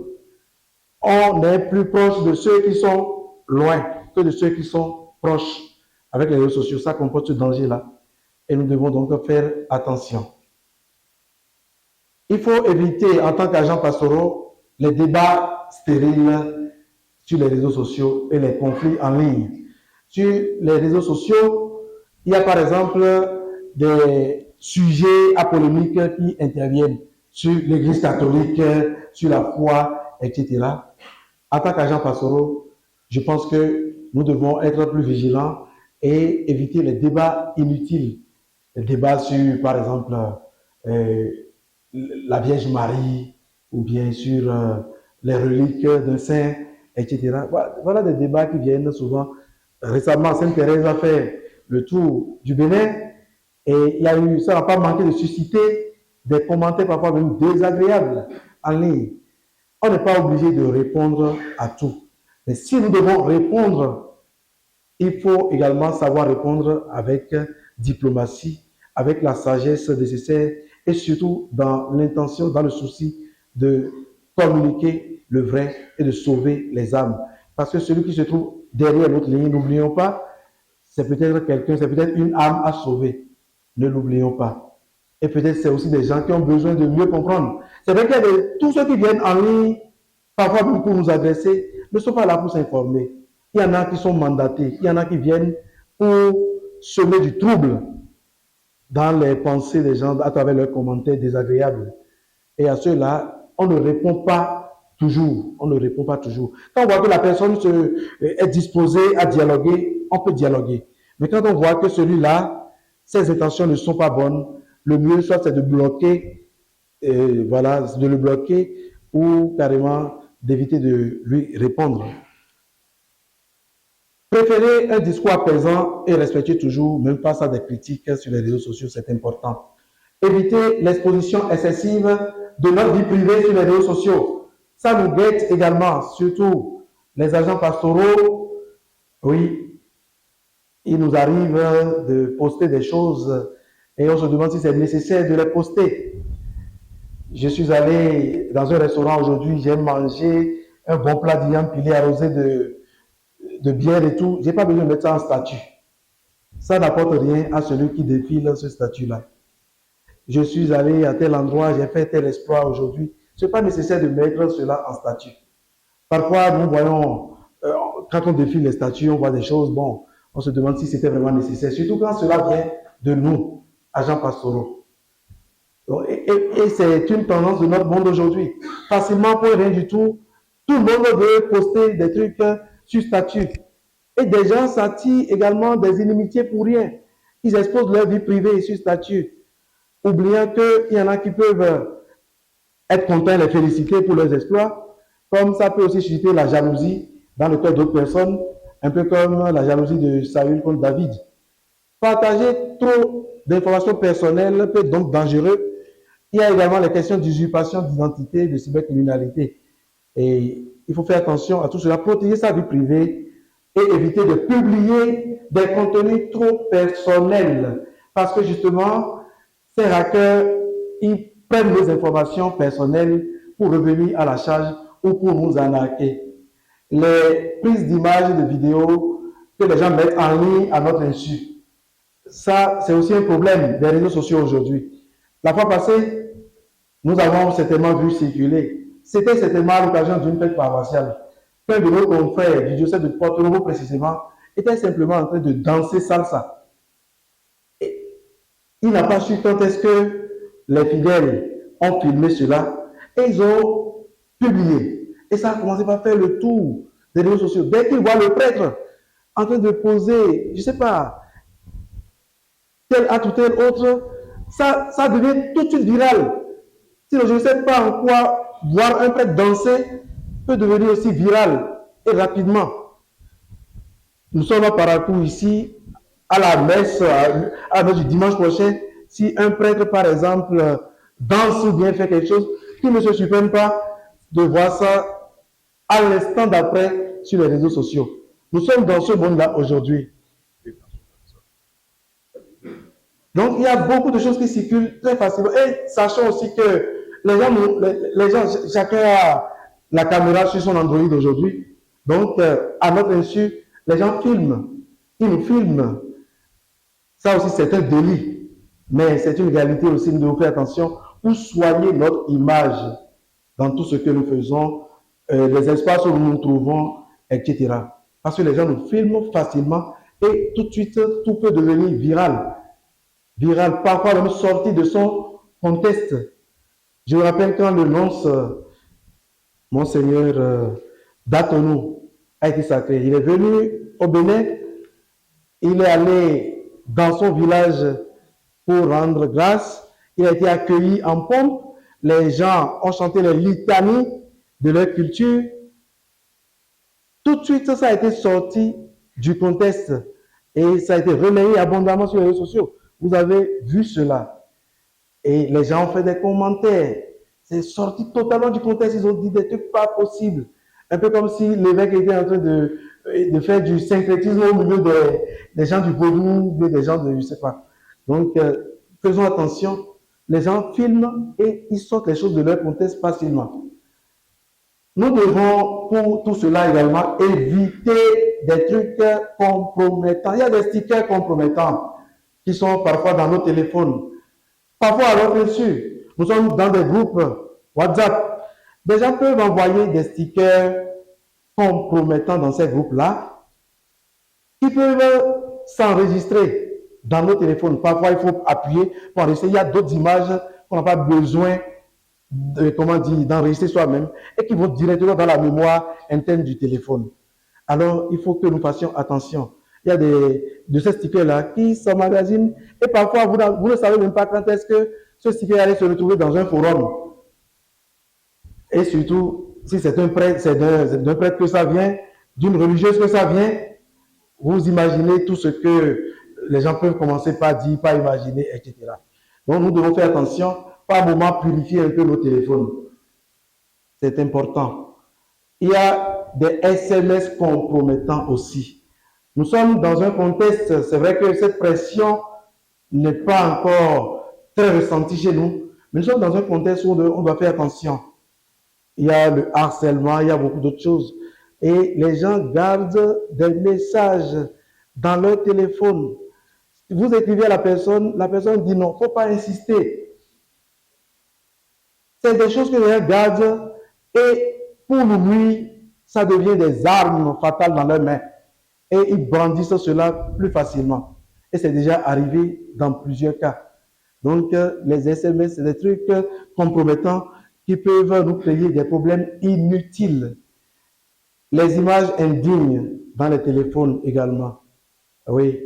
Speaker 1: On est plus proche de ceux qui sont loin que de ceux qui sont proches avec les réseaux sociaux. Ça comporte ce danger-là. Et nous devons donc faire attention. Il faut éviter, en tant qu'agents pastoraux, les débats stériles sur les réseaux sociaux et les conflits en ligne. Sur les réseaux sociaux, il y a par exemple des sujets à polémique qui interviennent sur l'Église catholique, sur la foi, etc. En tant qu'agents pastoraux, je pense que nous devons être plus vigilants et éviter les débats inutiles. Les débats sur, par exemple, la Vierge Marie, ou bien sur les reliques d'un saint, etc. Voilà des débats qui viennent souvent. Récemment, Sainte Thérèse a fait le tour du Bénin, et il y a eu, ça n'a pas manqué de susciter des commentaires parfois même désagréables en ligne. On n'est pas obligé de répondre à tout. Mais si nous devons répondre, il faut également savoir répondre avec diplomatie, avec la sagesse nécessaire, et surtout dans l'intention, dans le souci de communiquer le vrai et de sauver les âmes. Parce que celui qui se trouve derrière l'autre ligne, n'oublions pas, c'est peut-être quelqu'un, c'est peut-être une âme à sauver. Ne l'oublions pas. Et peut-être c'est aussi des gens qui ont besoin de mieux comprendre. C'est vrai qu'il y a tous ceux qui viennent en ligne, parfois même pour nous agresser, ne sont pas là pour s'informer. Il y en a qui sont mandatés, il y en a qui viennent pour semer du trouble dans les pensées des gens à travers leurs commentaires désagréables. Et à ceux-là, on ne répond pas toujours. On ne répond pas toujours. Quand on voit que la personne est disposée à dialoguer, on peut dialoguer. Mais quand on voit que celui-là, ses intentions ne sont pas bonnes, le mieux soit c'est de bloquer, voilà, de le bloquer ou carrément d'éviter de lui répondre. Préférer un discours apaisant et respecter toujours, même face à des critiques sur les réseaux sociaux, c'est important. Éviter l'exposition excessive de notre vie privée sur les réseaux sociaux. Ça nous guette également, surtout les agents pastoraux. Oui, il nous arrive de poster des choses et on se demande si c'est nécessaire de les poster. Je suis allé dans un restaurant aujourd'hui, j'ai mangé un bon plat d'yam pilé arrosé de bière et tout. Je n'ai pas besoin de mettre ça en statut. Ça n'apporte rien à celui qui défile ce statut-là. Je suis allé à tel endroit, j'ai fait tel exploit aujourd'hui. Ce n'est pas nécessaire de mettre cela en statut. Parfois, nous voyons, quand on défile les statuts, on voit des choses, bon, on se demande si c'était vraiment nécessaire, surtout quand cela vient de nous, agents pastoraux. Et c'est une tendance de notre monde aujourd'hui. Facilement, pour rien du tout, tout le monde veut poster des trucs sur statut. Et des gens s'attirent également des inimitiés pour rien. Ils exposent leur vie privée sur statut, oubliant qu'il y en a qui peuvent être contents et les féliciter pour leurs exploits, comme ça peut aussi susciter la jalousie dans le cœur d'autres personnes, un peu comme la jalousie de Saül contre David. Partager trop d'informations personnelles peut être donc dangereux. Il y a également les questions d'usurpation d'identité, de cybercriminalité. Et il faut faire attention à tout cela, protéger sa vie privée et éviter de publier des contenus trop personnels. Parce que justement, ces hackers, ils prennent nos informations personnelles pour revenir à la charge ou pour nous arnaquer. Les prises d'images et de vidéos que les gens mettent en ligne à notre insu. Ça, c'est aussi un problème des réseaux sociaux aujourd'hui. La fois passée, nous avons certainement vu circuler. C'était certainement à l'occasion d'une fête paroissiale. Qu'un de nos confrères du diocèse de Porto-Novo précisément était simplement en train de danser salsa. Et il n'a pas su quand est-ce que les fidèles ont filmé cela et ils ont publié. Et ça a commencé par faire le tour des réseaux sociaux. Dès qu'ils voient le prêtre en train de poser, je ne sais pas, tel acte ou tel autre, ça devient tout de suite viral. Sinon, je ne sais pas en quoi voir un prêtre danser peut devenir aussi viral et rapidement. Nous sommes à Parakou ici, à la messe, à la messe du dimanche prochain. Si un prêtre, par exemple, danse ou bien fait quelque chose, qu'il ne se surprenne pas de voir ça à l'instant d'après sur les réseaux sociaux. Nous sommes dans ce monde-là aujourd'hui. Donc, il y a beaucoup de choses qui circulent très facilement. Et sachant aussi que les gens, chacun a la caméra sur son Android aujourd'hui. Donc, à notre insu, les gens filment. Ils nous filment. Ça aussi, c'est un délit. Mais c'est une réalité aussi. Nous devons faire attention pour soigner notre image dans tout ce que nous faisons, les espaces où nous nous trouvons, etc. Parce que les gens nous filment facilement et tout de suite, tout peut devenir viral. Viral, parfois même sorti de son contexte. Je me rappelle quand le nonce, Monseigneur Datonou, a été sacré. Il est venu au Bénin, il est allé dans son village pour rendre grâce. Il a été accueilli en pompe. Les gens ont chanté les litanies de leur culture. Tout de suite, ça a été sorti du contexte et ça a été relayé abondamment sur les réseaux sociaux. Vous avez vu cela. Et les gens ont fait des commentaires. C'est sorti totalement du contexte. Ils ont dit des trucs pas possibles. Un peu comme si l'évêque était en train de faire du syncrétisme au milieu des gens du vaudou, des gens de, je ne sais pas. Donc, faisons attention. Les gens filment et ils sortent les choses de leur contexte facilement. Nous devons, pour tout cela également, éviter des trucs compromettants. Il y a des stickers compromettants qui sont parfois dans nos téléphones. Parfois à notre insu. Nous sommes dans des groupes WhatsApp. Des gens peuvent envoyer des stickers compromettants dans ces groupes-là qui peuvent s'enregistrer dans nos téléphones. Parfois, il faut appuyer pour enregistrer. Il y a d'autres images qu'on n'a pas besoin d'enregistrer soi-même et qui vont directement dans la mémoire interne du téléphone. Alors, il faut que nous fassions attention. Il y a de ces stickers-là qui s'emmagasinent et parfois, vous ne savez même pas quand est-ce que ce sticker allait se retrouver dans un forum. Et surtout, si c'est d'un prêtre que ça vient, d'une religieuse que ça vient, vous imaginez tout ce que les gens peuvent commencer par dire, par imaginer, etc. Donc, nous devons faire attention, par moment purifier un peu nos téléphones. C'est important. Il y a des SMS compromettants aussi. Nous sommes dans un contexte, c'est vrai que cette pression n'est pas encore très ressentie chez nous, mais nous sommes dans un contexte où on doit faire attention. Il y a le harcèlement, il y a beaucoup d'autres choses. Et les gens gardent des messages dans leur téléphone. Si vous écrivez à la personne dit non, il ne faut pas insister. C'est des choses que les gens gardent et pour lui, ça devient des armes fatales dans leurs mains. Et ils brandissent cela plus facilement. Et c'est déjà arrivé dans plusieurs cas. Donc, les SMS, c'est des trucs compromettants qui peuvent nous créer des problèmes inutiles. Les images indignes dans les téléphones également. Oui,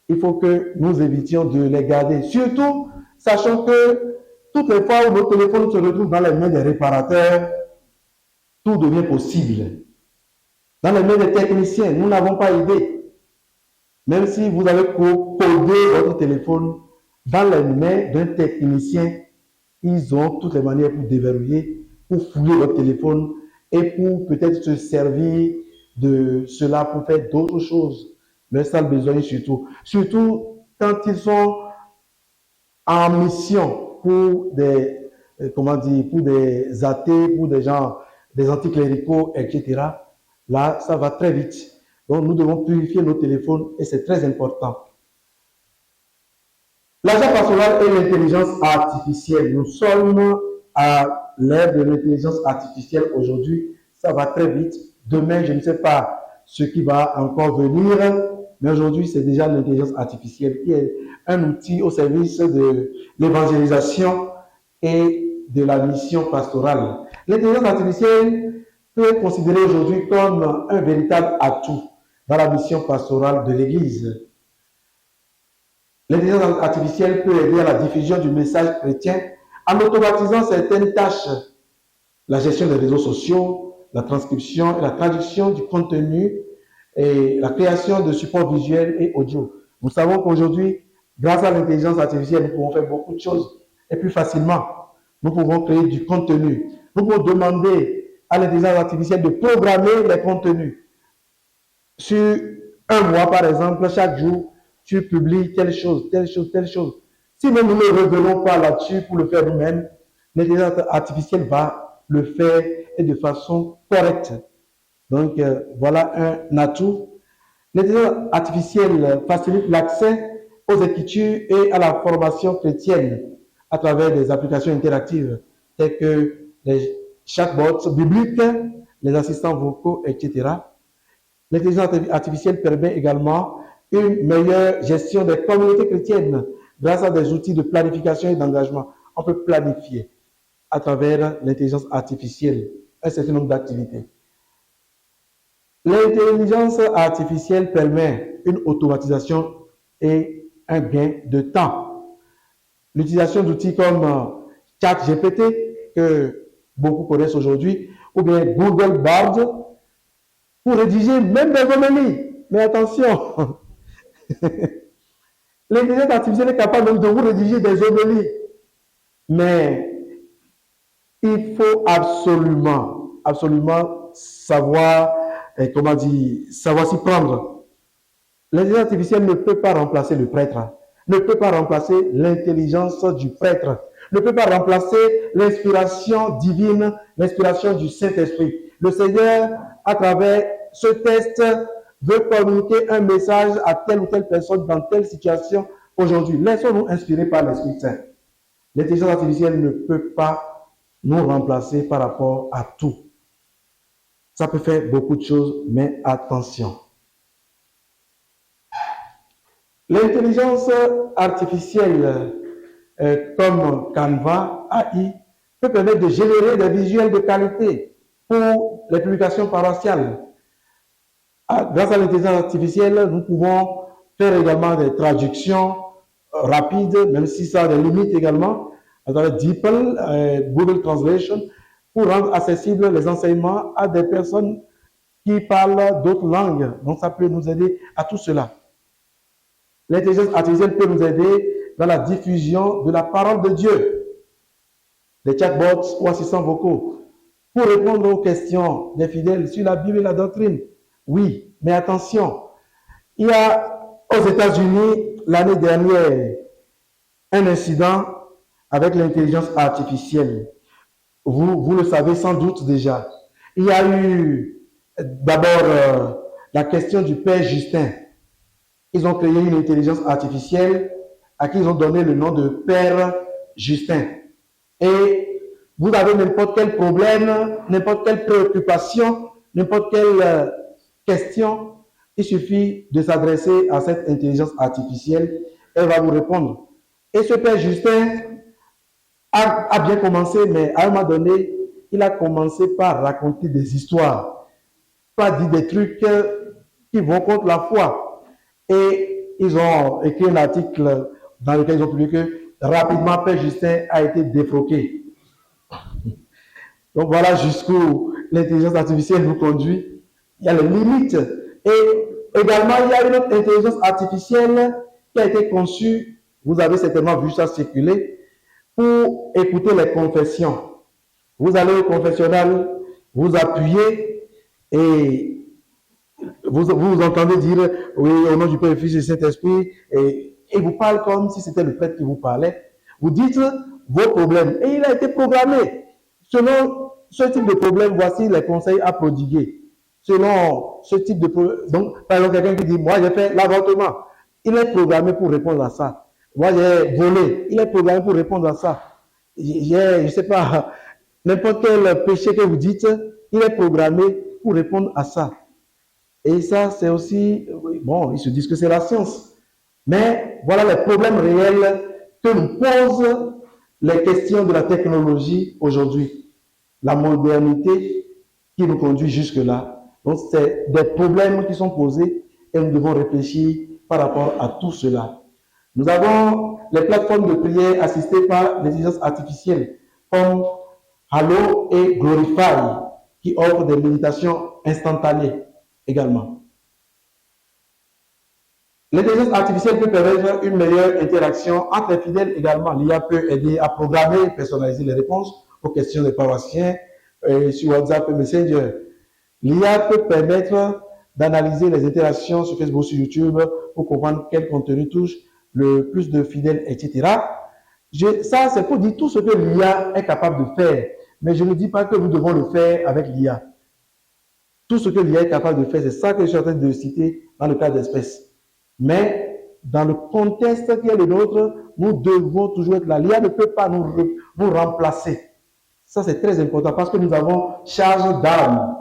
Speaker 1: il faut que nous évitions de les garder. Surtout, sachant que toutes les fois où nos téléphones se retrouvent dans les mains des réparateurs, tout devient possible. Dans les mains des techniciens, nous n'avons pas idée. Même si vous avez codé votre téléphone, dans les mains d'un technicien, ils ont toutes les manières pour déverrouiller, pour fouiller votre téléphone et pour peut-être se servir de cela pour faire d'autres choses. leur salle besogne surtout. Surtout quand ils sont en mission pour des, comment dire, pour des athées, pour des gens, des anticléricaux, etc. Là, ça va très vite. Donc, nous devons purifier nos téléphones et c'est très important. L'agent pastoral et l'intelligence artificielle. Nous sommes à l'ère de l'intelligence artificielle aujourd'hui. Ça va très vite. Demain, je ne sais pas ce qui va encore venir, mais aujourd'hui, c'est déjà l'intelligence artificielle qui est un outil au service de l'évangélisation et de la mission pastorale. L'intelligence artificielle peut être considérée aujourd'hui comme un véritable atout dans la mission pastorale de l'Église. L'intelligence artificielle peut aider à la diffusion du message chrétien en automatisant certaines tâches, la gestion des réseaux sociaux, la transcription et la traduction du contenu et la création de supports visuels et audio. Nous savons qu'aujourd'hui, grâce à l'intelligence artificielle, nous pouvons faire beaucoup de choses et plus facilement. Nous pouvons créer du contenu. Nous pouvons demander à l'intelligence artificielle de programmer les contenus. Sur un mois, par exemple, chaque jour, tu publies telle chose, telle chose, telle chose. Si même nous ne revenons pas là-dessus pour le faire nous-mêmes, l'intelligence artificielle va le faire et de façon correcte. Donc, voilà un atout. L'intelligence artificielle facilite l'accès aux écritures et à la formation chrétienne à travers des applications interactives telles que les chatbots bibliques, les assistants vocaux, etc. L'intelligence artificielle permet également une meilleure gestion des communautés chrétiennes grâce à des outils de planification et d'engagement. On peut planifier à travers l'intelligence artificielle un certain nombre d'activités. L'intelligence artificielle permet une automatisation et un gain de temps. L'utilisation d'outils comme ChatGPT, que beaucoup connaissent aujourd'hui, ou bien Google Bard, pour rédiger même des homélies. Mais attention, l'intelligence artificielle est capable même de vous rédiger des homélies. Mais il faut absolument savoir, comment dire, savoir s'y prendre. L'intelligence artificielle ne peut pas remplacer le prêtre, ne peut pas remplacer l'intelligence du prêtre, ne peut pas remplacer l'inspiration divine, l'inspiration du Saint-Esprit. Le Seigneur, à travers ce test, veut communiquer un message à telle ou telle personne dans telle situation aujourd'hui. Laissons-nous inspirer par l'Esprit Saint. L'intelligence artificielle ne peut pas nous remplacer par rapport à tout. Ça peut faire beaucoup de choses, mais attention. L'intelligence artificielle, comme Canva, AI, peut permettre de générer des visuels de qualité pour les publications paroissiales. Grâce à l'intelligence artificielle, nous pouvons faire également des traductions rapides, même si ça a des limites également, à travers DeepL, Google Translation, pour rendre accessibles les enseignements à des personnes qui parlent d'autres langues. Donc, ça peut nous aider à tout cela. L'intelligence artificielle peut nous aider dans la diffusion de la parole de Dieu, des chatbots ou assistants vocaux, pour répondre aux questions des fidèles sur la Bible et la doctrine. Oui, mais attention, il y a aux États-Unis l'année dernière un incident avec l'intelligence artificielle. Vous le savez sans doute déjà. Il y a eu d'abord la question du père Justin. Ils ont créé une intelligence artificielle à qui ils ont donné le nom de Père Justin. Et vous avez n'importe quel problème, n'importe quelle préoccupation, n'importe quelle question, il suffit de s'adresser à cette intelligence artificielle, elle va vous répondre. Et ce Père Justin a bien commencé, mais à un moment donné, il a commencé par raconter des histoires, pas dire des trucs qui vont contre la foi. Et ils ont écrit un article dans lequel ils ont publié que rapidement Père Justin a été défroqué. Donc voilà jusqu'où l'intelligence artificielle nous conduit. Il y a les limites. Et également, il y a une autre intelligence artificielle qui a été conçue, vous avez certainement vu ça circuler, pour écouter les confessions. Vous allez au confessionnal, vous appuyez et vous entendez dire, oui, au nom du Père, du Fils et du Saint-Esprit, et vous parle comme si c'était le prêtre qui vous parlait. Vous dites vos problèmes. Et il a été programmé. Selon ce type de problème, voici les conseils à prodiguer. Selon ce type de problème. Donc, par exemple, quelqu'un qui dit, moi, j'ai fait l'avortement. Il est programmé pour répondre à ça. Moi, j'ai volé. Il est programmé pour répondre à ça. Je ne sais pas, n'importe quel péché que vous dites, il est programmé pour répondre à ça. Et ça, c'est aussi, bon, ils se disent que c'est la science. Mais voilà les problèmes réels que nous posent les questions de la technologie aujourd'hui. La modernité qui nous conduit jusque-là. Donc, c'est des problèmes qui sont posés et nous devons réfléchir par rapport à tout cela. Nous avons les plateformes de prière assistées par l'intelligence artificielle comme Halo et Glorify qui offrent des méditations instantanées également. L'intelligence artificielle peut permettre une meilleure interaction entre les fidèles également. L'IA peut aider à programmer et personnaliser les réponses aux questions des paroissiens sur WhatsApp et Messenger. L'IA peut permettre d'analyser les interactions sur Facebook, sur YouTube pour comprendre quel contenu touche le plus de fidèles, etc. Ça, c'est pour dire tout ce que l'IA est capable de faire. Mais je ne dis pas que nous devons le faire avec l'IA. Tout ce que l'IA est capable de faire, c'est ça que je suis en train de citer dans le cas d'espèces. Mais dans le contexte qui est le nôtre, nous devons toujours être là. L'IA ne peut pas nous remplacer. Ça, c'est très important parce que nous avons charge d'âme.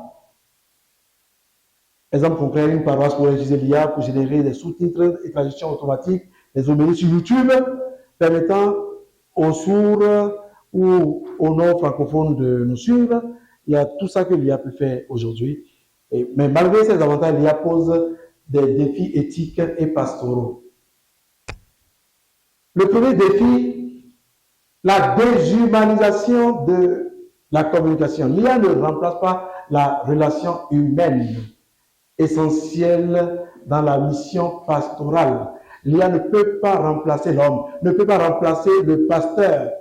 Speaker 1: Exemple concret, une paroisse pourrait utiliser l'IA pour générer des sous-titres et traductions automatiques, des homélies sur YouTube, permettant aux sourds ou aux non-francophones de nous suivre. Il y a tout ça que l'IA peut faire aujourd'hui. Mais malgré ces avantages, l'IA pose des défis éthiques et pastoraux. Le premier défi, la déshumanisation de la communication. L'IA ne remplace pas la relation humaine, essentielle dans la mission pastorale. L'IA ne peut pas remplacer l'homme, ne peut pas remplacer le pasteur.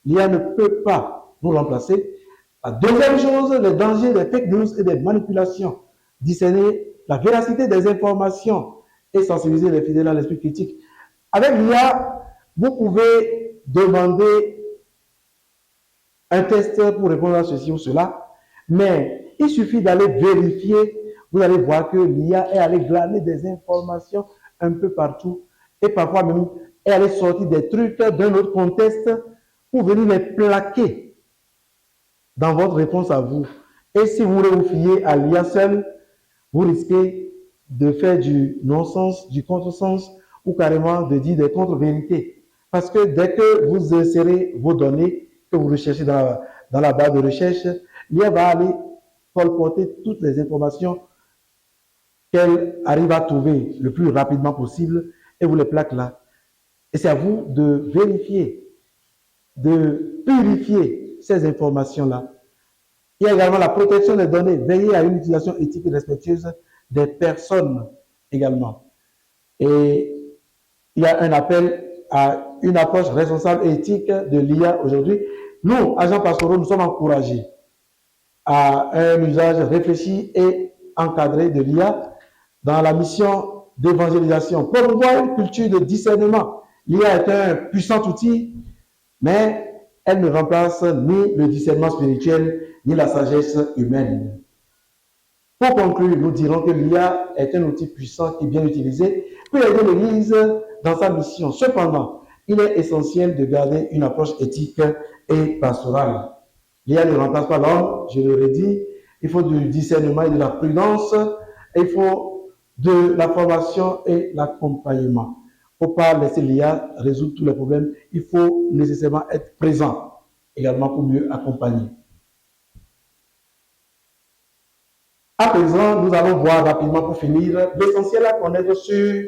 Speaker 1: L'IA ne peut pas nous remplacer. La deuxième chose, les dangers des fake news et des manipulations. Discerner la véracité des informations et sensibiliser les fidèles à l'esprit critique. Avec l'IA, vous pouvez demander un test pour répondre à ceci ou cela, mais il suffit d'aller vérifier. Vous allez voir que l'IA est allée glaner des informations un peu partout et parfois même est allée sortir des trucs d'un autre contexte pour venir les plaquer dans votre réponse à vous. Et si vous voulez vous fier à l'IA seul, vous risquez de faire du non-sens, du contresens ou carrément de dire des contre-vérités. Parce que dès que vous insérez vos données que vous recherchez dans la barre de recherche, l'IA va aller colporter toutes les informations qu'elle arrive à trouver le plus rapidement possible et vous les plaque là. Et c'est à vous de vérifier, de purifier ces informations-là. Il y a également la protection des données. Veiller à une utilisation éthique et respectueuse des personnes également. Et il y a un appel à une approche responsable et éthique de l'IA aujourd'hui. Nous, agents pastoraux, nous sommes encouragés à un usage réfléchi et encadré de l'IA dans la mission d'évangélisation. Promouvoir une culture de discernement. L'IA est un puissant outil, mais elle ne remplace ni le discernement spirituel, ni la sagesse humaine. Pour conclure, nous dirons que l'IA est un outil puissant qui, bien utilisé, peut aider l'Église dans sa mission. Cependant, il est essentiel de garder une approche éthique et pastorale. L'IA ne remplace pas l'homme, je le redis. Il faut du discernement et de la prudence. Et il faut de la formation et l'accompagnement. Il ne faut pas laisser l'IA résoudre tous les problèmes. Il faut nécessairement être présent également pour mieux accompagner. À présent, nous allons voir rapidement pour finir l'essentiel à connaître sur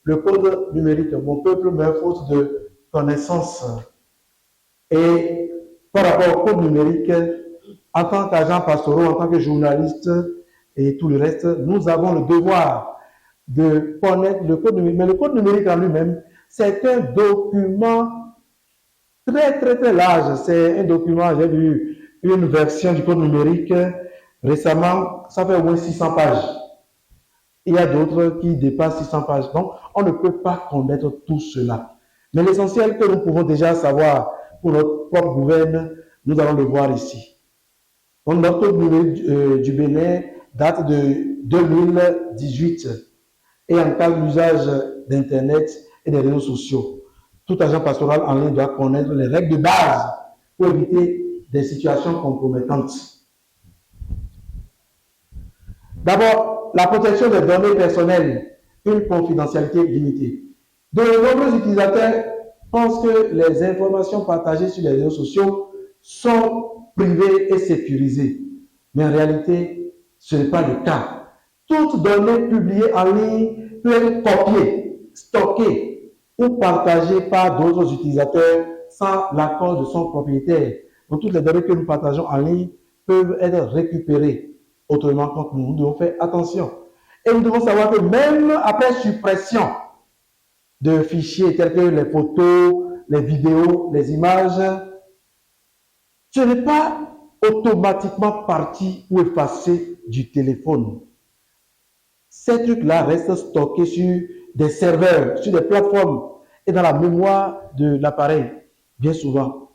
Speaker 1: le code numérique. Mon peuple meurt faute de connaissances. Et par rapport au code numérique, en tant qu'agent pastoraux, en tant que journaliste et tout le reste, nous avons le devoir de connaître le code numérique. Mais le code numérique en lui-même, c'est un document très, très, très large. C'est un document, j'ai vu une version du code numérique récemment, ça fait au moins 600 pages. Il y a d'autres qui dépassent 600 pages. Donc, on ne peut pas connaître tout cela. Mais l'essentiel que nous pouvons déjà savoir pour notre propre gouverne, nous allons le voir ici. Donc, notre gouvernement du Bénin date de 2018 et encadre l'usage d'Internet et des réseaux sociaux. Tout agent pastoral en ligne doit connaître les règles de base pour éviter des situations compromettantes. D'abord, la protection des données personnelles, une confidentialité limitée. De nombreux utilisateurs pensent que les informations partagées sur les réseaux sociaux sont privées et sécurisées. Mais en réalité, ce n'est pas le cas. Toute donnée publiée en ligne peut être copiée, stockée ou partagée par d'autres utilisateurs sans l'accord de son propriétaire. Donc, toutes les données que nous partageons en ligne peuvent être récupérées. Autrement, quand nous devons faire attention. Et nous devons savoir que même après suppression de fichiers tels que les photos, les vidéos, les images, ce n'est pas automatiquement parti ou effacé du téléphone. Ces trucs-là restent stockés sur des serveurs, sur des plateformes et dans la mémoire de l'appareil, bien souvent.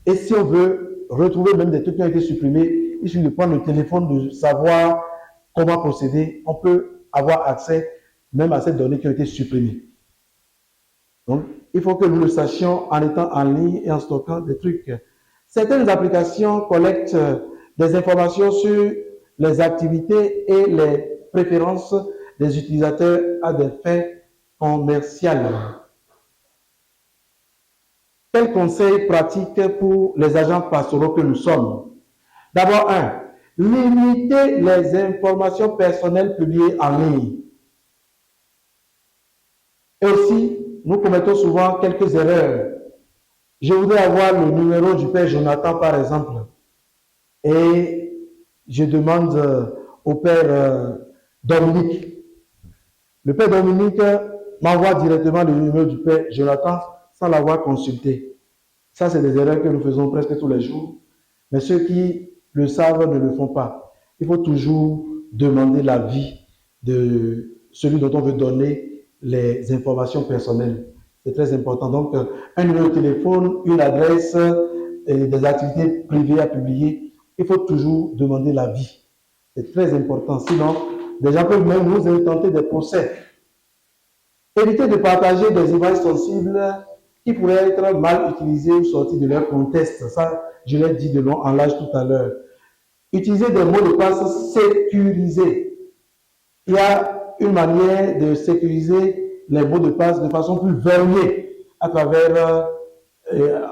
Speaker 1: Et si on veut retrouver même des trucs qui ont été supprimés, il suffit de prendre le téléphone, de savoir comment procéder. On peut avoir accès même à ces données qui ont été supprimées. Donc, il faut que nous le sachions en étant en ligne et en stockant des trucs. Certaines applications collectent des informations sur les activités et les préférences des utilisateurs à des fins commerciales. Quels conseils pratiques pour les agents pastoraux que nous sommes? D'abord, limiter les informations personnelles publiées en ligne. Et aussi, nous commettons souvent quelques erreurs. Je voudrais avoir le numéro du père Jonathan, par exemple, et je demande au père Dominique. Le père Dominique m'envoie directement le numéro du père Jonathan sans l'avoir consulté. Ça, c'est des erreurs que nous faisons presque tous les jours, mais ceux qui le savent ne le font pas. Il faut toujours demander l'avis de celui dont on veut donner les informations personnelles. C'est très important. Donc, un numéro de téléphone, une adresse, et des activités privées à publier, il faut toujours demander l'avis. C'est très important. Sinon, des gens peuvent même nous intenter des procès. Éviter de partager des images sensibles qui pourraient être mal utilisées ou sorties de leur contexte. Ça, je l'ai dit de long en large tout à l'heure. Utiliser des mots de passe sécurisés. Il y a une manière de sécuriser les mots de passe de façon plus verrouillée à travers...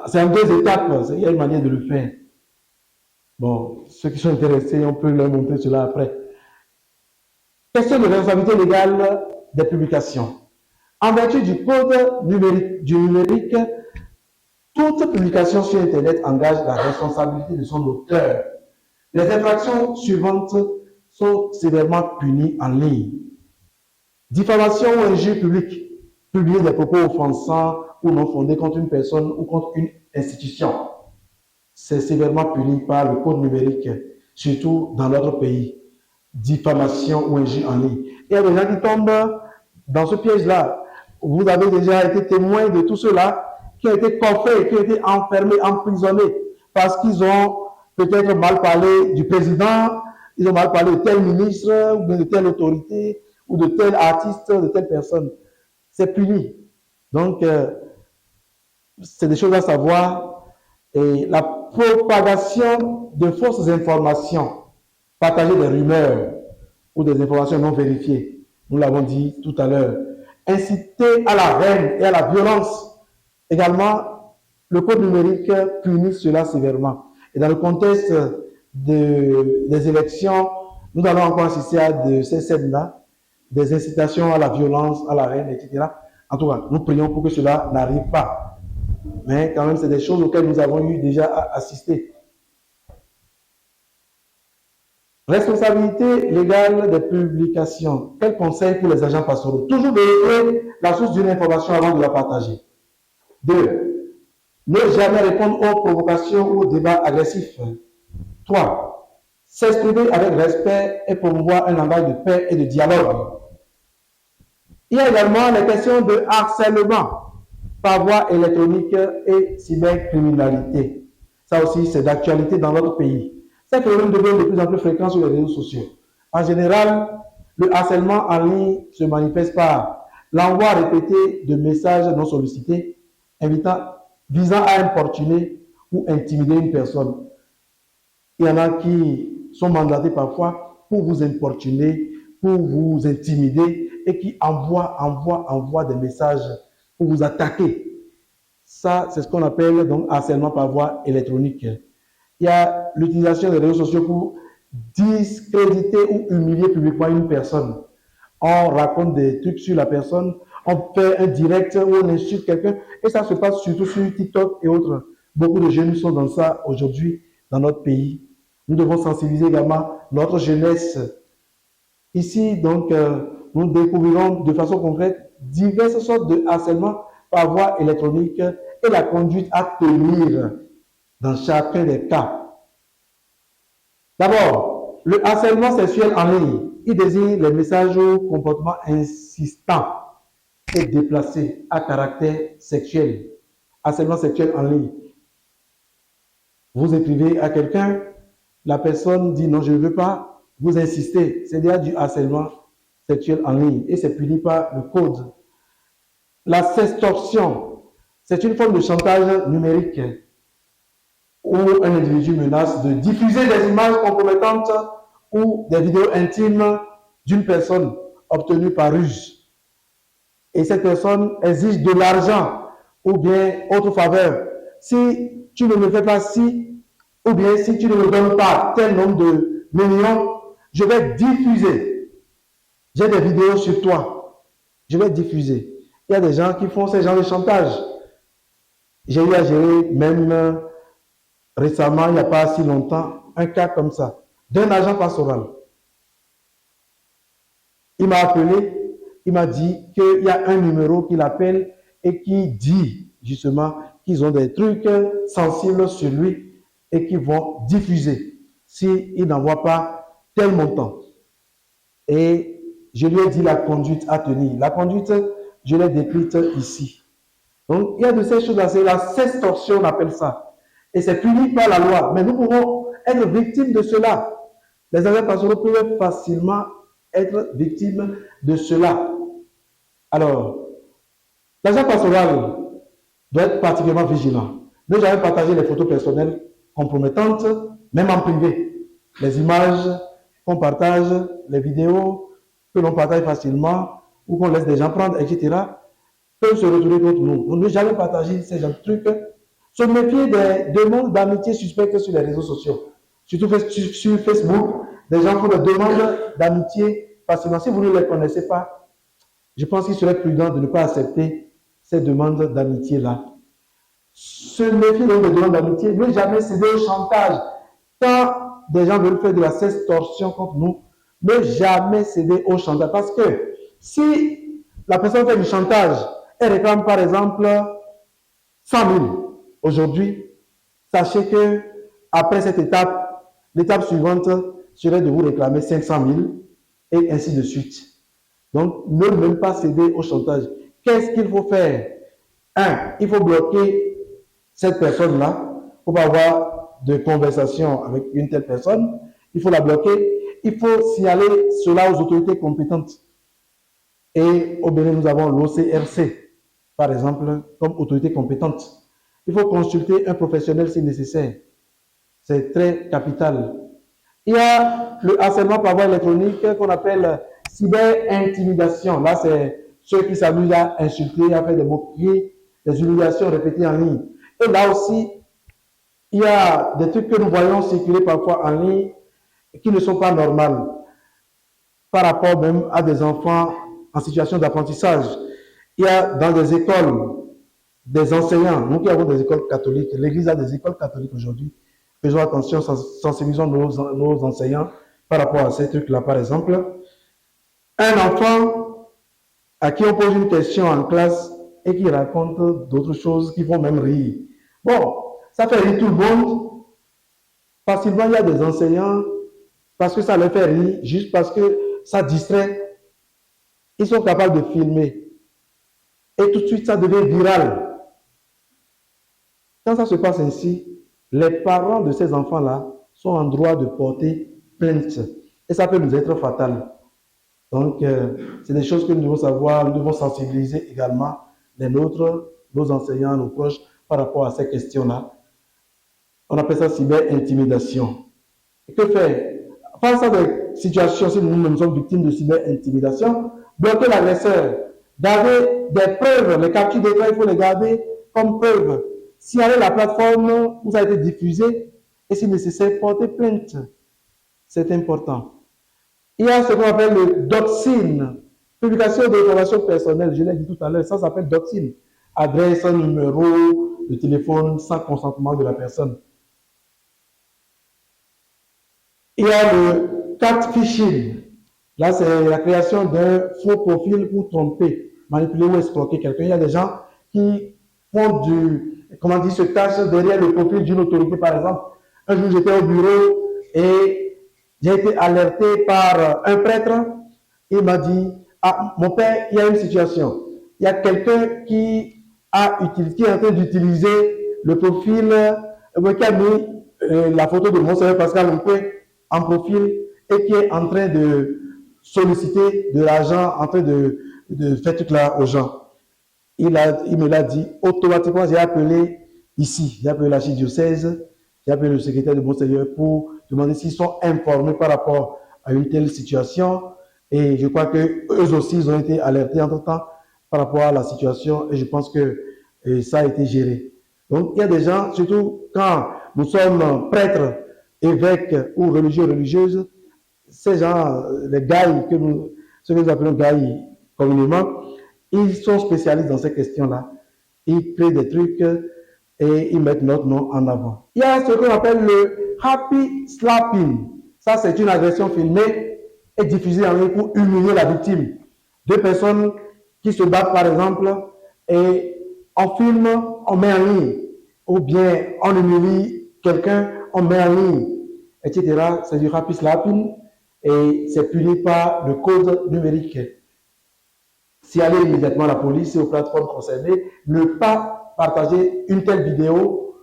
Speaker 1: c'est en deux étapes. Il y a une manière de le faire. Bon, ceux qui sont intéressés, on peut leur montrer cela après. Question de responsabilité légale des publications. En vertu du code numérique, toute publication sur Internet engage la responsabilité de son auteur. Les infractions suivantes sont sévèrement punies en ligne. Diffamation ou injure publique. Publier des propos offensants ou non fondés contre une personne ou contre une institution. C'est sévèrement puni par le code numérique, surtout dans notre pays. Diffamation ou injure en ligne. Il y a des gens qui tombent dans ce piège-là. Vous avez déjà été témoin de tout cela qui ont été coffrés, qui ont été enfermés, emprisonnés, parce qu'ils ont peut-être mal parlé du président, ils ont mal parlé de tel ministre, ou de telle autorité, ou de tel artiste, de telle personne. C'est puni. Donc, c'est des choses à savoir. Et la propagation de fausses informations, partager des rumeurs ou des informations non vérifiées, nous l'avons dit tout à l'heure. Inciter à la haine et à la violence. Également, le code numérique punit cela sévèrement. Et dans le contexte des élections, nous allons encore assister à ces scènes-là, des incitations à la violence, à la haine, etc. En tout cas, nous prions pour que cela n'arrive pas. Mais quand même, c'est des choses auxquelles nous avons eu déjà à assister. Responsabilité légale des publications. Quel conseil pour les agents pastoraux? Toujours vérifier la source d'une information avant de la partager. 2. Ne jamais répondre aux provocations ou aux débats agressifs. 3. s'exprimer avec respect et promouvoir un langage de paix et de dialogue. Il y a également les questions de harcèlement par voie électronique et cybercriminalité. Ça aussi, c'est d'actualité dans notre pays. Ces phénomènes deviennent de plus en plus fréquents sur les réseaux sociaux. En général, le harcèlement en ligne se manifeste par l'envoi répété de messages non sollicités visant à importuner ou intimider une personne. Il y en a qui sont mandatés parfois pour vous importuner, pour vous intimider et qui envoient des messages pour vous attaquer. Ça, c'est ce qu'on appelle donc harcèlement par voie électronique. Il y a l'utilisation des réseaux sociaux pour discréditer ou humilier publiquement une personne. On raconte des trucs sur la personne, on fait un direct où on insulte quelqu'un et ça se passe surtout sur TikTok et autres. Beaucoup de jeunes sont dans ça aujourd'hui dans notre pays. Nous devons sensibiliser également notre jeunesse. Ici, donc, nous découvrirons de façon concrète diverses sortes de harcèlement par voie électronique et la conduite à tenir dans chacun des cas. D'abord, le harcèlement sexuel en ligne. Il désigne les messages ou comportements insistants et déplacés à caractère sexuel. Harcèlement sexuel en ligne. Vous écrivez à quelqu'un, la personne dit non, je ne veux pas, vous insistez. C'est déjà du harcèlement sexuel en ligne et c'est puni par le code. La sextorsion, c'est une forme de chantage numérique où un individu menace de diffuser des images compromettantes ou des vidéos intimes d'une personne obtenues par ruse. Et cette personne exige de l'argent ou bien autre faveur. Si tu ne me fais pas ci, ou bien si tu ne me donnes pas tel nombre de millions, je vais diffuser. J'ai des vidéos sur toi. Je vais diffuser. Il y a des gens qui font ce genre de chantage. J'ai eu à gérer même récemment, il n'y a pas si longtemps, un cas comme ça, d'un agent pastoral. Il m'a appelé, il m'a dit qu'il y a un numéro qu'il appelle et qui dit justement qu'ils ont des trucs sensibles sur lui et qu'ils vont diffuser s'il n'envoie pas tel montant. Et je lui ai dit la conduite à tenir. La conduite, je l'ai décrite ici. Donc, il y a de ces choses-là, c'est la sextorsion, on appelle ça. Et c'est puni par la loi. Mais nous pouvons être victimes de cela. Les agents pastoraux peuvent facilement être victimes de cela. Alors, l'agent pastoral doit être particulièrement vigilant. Ne jamais partager les photos personnelles compromettantes, même en privé. Les images qu'on partage, les vidéos que l'on partage facilement ou qu'on laisse des gens prendre, etc., peuvent se retourner contre nous. Donc, ne jamais partager ces genre de trucs. Se méfier des demandes d'amitié suspectes sur les réseaux sociaux. Surtout sur Facebook, des gens font des demandes d'amitié facilement. Si vous ne les connaissez pas, je pense qu'il serait prudent de ne pas accepter ces demandes d'amitié-là. Se méfier donc des demandes d'amitié, ne jamais céder au chantage. Quand des gens veulent faire de la sextorsion contre nous, ne jamais céder au chantage. Parce que si la personne fait du chantage, elle réclame par exemple 100 000 aujourd'hui, sachez que après cette étape, l'étape suivante serait de vous réclamer 500 000 et ainsi de suite. Donc, ne même pas céder au chantage. Qu'est-ce qu'il faut faire? Il faut bloquer cette personne-là. Il ne faut pas avoir de conversation avec une telle personne. Il faut la bloquer. Il faut signaler cela aux autorités compétentes. Et au Bénin, nous avons l'OCRC, par exemple, comme autorité compétente. Il faut consulter un professionnel si nécessaire. C'est très capital. Il y a le harcèlement par voie électronique qu'on appelle cyber-intimidation. Là, c'est ceux qui s'amusent à insulter, à faire des moqueries, des humiliations répétées en ligne. Et là aussi, il y a des trucs que nous voyons circuler parfois en ligne qui ne sont pas normales par rapport même à des enfants en situation d'apprentissage. Il y a dans des écoles des enseignants, nous qui avons des écoles catholiques, l'Église a des écoles catholiques aujourd'hui. Faisons attention, sensibilisons nos enseignants par rapport à ces trucs-là. Par exemple, un enfant à qui on pose une question en classe et qui raconte d'autres choses qui vont même rire. Bon, ça fait rire tout le monde. Facilement, il y a des enseignants parce que ça leur fait rire, juste parce que ça distrait, ils sont capables de filmer. Et tout de suite, ça devient viral. Quand ça se passe ainsi, les parents de ces enfants-là sont en droit de porter plainte. Et ça peut nous être fatal. Donc, c'est des choses que nous devons savoir, nous devons sensibiliser également les nôtres, nos enseignants, nos proches, par rapport à ces questions-là. On appelle ça cyber-intimidation. Et que faire? Face à des situations, si nous sommes victimes de cyber-intimidation, bloquer l'agresseur, garder des preuves, les captures d'écran, il faut les garder comme preuve. Signaler la plateforme où ça a été diffusé et si nécessaire, porter plainte. C'est important. Il y a ce qu'on appelle le doxing, publication d'informations personnelles, je l'ai dit tout à l'heure, ça s'appelle doxing. Adresse, numéro de téléphone sans consentement de la personne. Il y a le catfishing. Là, c'est la création d'un faux profil pour tromper, manipuler ou escroquer quelqu'un. Il y a des gens qui font se cachent derrière le profil d'une autorité, par exemple. Un jour, j'étais au bureau et j'ai été alerté par un prêtre. Il m'a dit, ah, mon père, il y a une situation. Il y a quelqu'un qui est en train d'utiliser le profil, qui a mis la photo de Monseigneur Pascal Ompé en profil et qui est en train de solliciter de l'argent, en train de faire tout là aux gens. Il me l'a dit automatiquement. J'ai appelé ici, j'ai appelé l'archidiocèse, j'ai appelé le secrétaire de Monseigneur pour demander s'ils sont informés par rapport à une telle situation. Et je crois que eux aussi, ils ont été alertés entre-temps par rapport à la situation et je pense que ça a été géré. Donc, il y a des gens, surtout quand nous sommes prêtres, évêques ou religieux, religieuses, ces gens, les gailles, ceux que nous appelons gailles communément, ils sont spécialistes dans ces questions-là. Ils créent des trucs et ils mettent notre nom en avant. Il y a ce qu'on appelle le happy slapping. Ça, c'est une agression filmée et diffusée en ligne pour humilier la victime. Deux personnes qui se battent, par exemple, et on filme, on met en ligne. Ou bien on humilie quelqu'un, on met en ligne, etc. C'est du happy slapping et c'est puni par le code numérique. Signaler immédiatement à la police et aux plateformes concernées, ne pas partager une telle vidéo.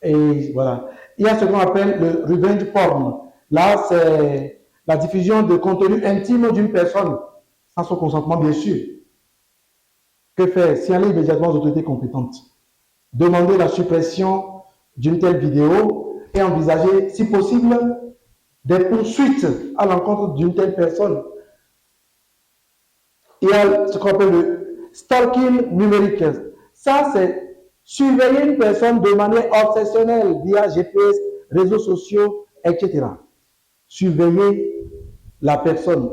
Speaker 1: Et voilà. Il y a ce qu'on appelle le revenge porn. Là, c'est la diffusion de contenu intime d'une personne, sans son consentement, bien sûr. Que faire? Signaler immédiatement aux autorités compétentes. Demander la suppression d'une telle vidéo et envisager, si possible, des poursuites à l'encontre d'une telle personne. Il y a ce qu'on appelle le stalking numérique. Ça, c'est surveiller une personne de manière obsessionnelle via GPS, réseaux sociaux, etc. Surveiller la personne.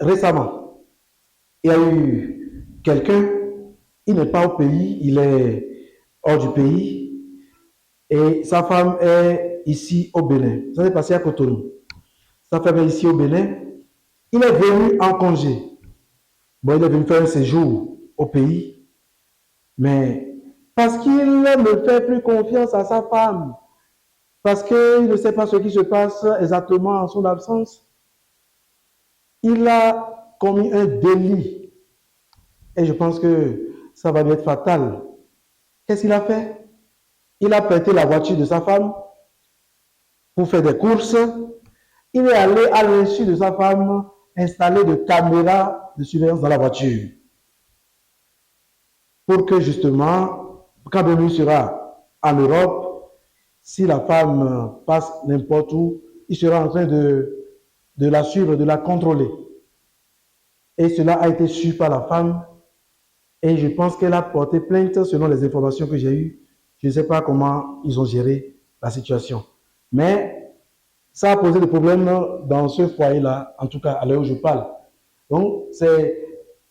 Speaker 1: Récemment, il y a eu quelqu'un, il n'est pas au pays, il est hors du pays, et sa femme est ici au Bénin. Ça s'est passé à Cotonou. Sa femme est ici au Bénin. Il est venu en congé. Bon, il est venu faire un séjour au pays, mais parce qu'il ne fait plus confiance à sa femme, parce qu'il ne sait pas ce qui se passe exactement en son absence, il a commis un délit. Et je pense que ça va lui être fatal. Qu'est-ce qu'il a fait? Il a prêté la voiture de sa femme pour faire des courses. Il est allé à l'insu de sa femme installer des caméras de surveillance dans la voiture. Pour que justement, quand lui sera en Europe, si la femme passe n'importe où, il sera en train de la suivre, de la contrôler. Et cela a été su par la femme. Et je pense qu'elle a porté plainte selon les informations que j'ai eues. Je ne sais pas comment ils ont géré la situation. Mais ça a posé des problèmes dans ce foyer-là, en tout cas à l'heure où je parle. Donc, c'est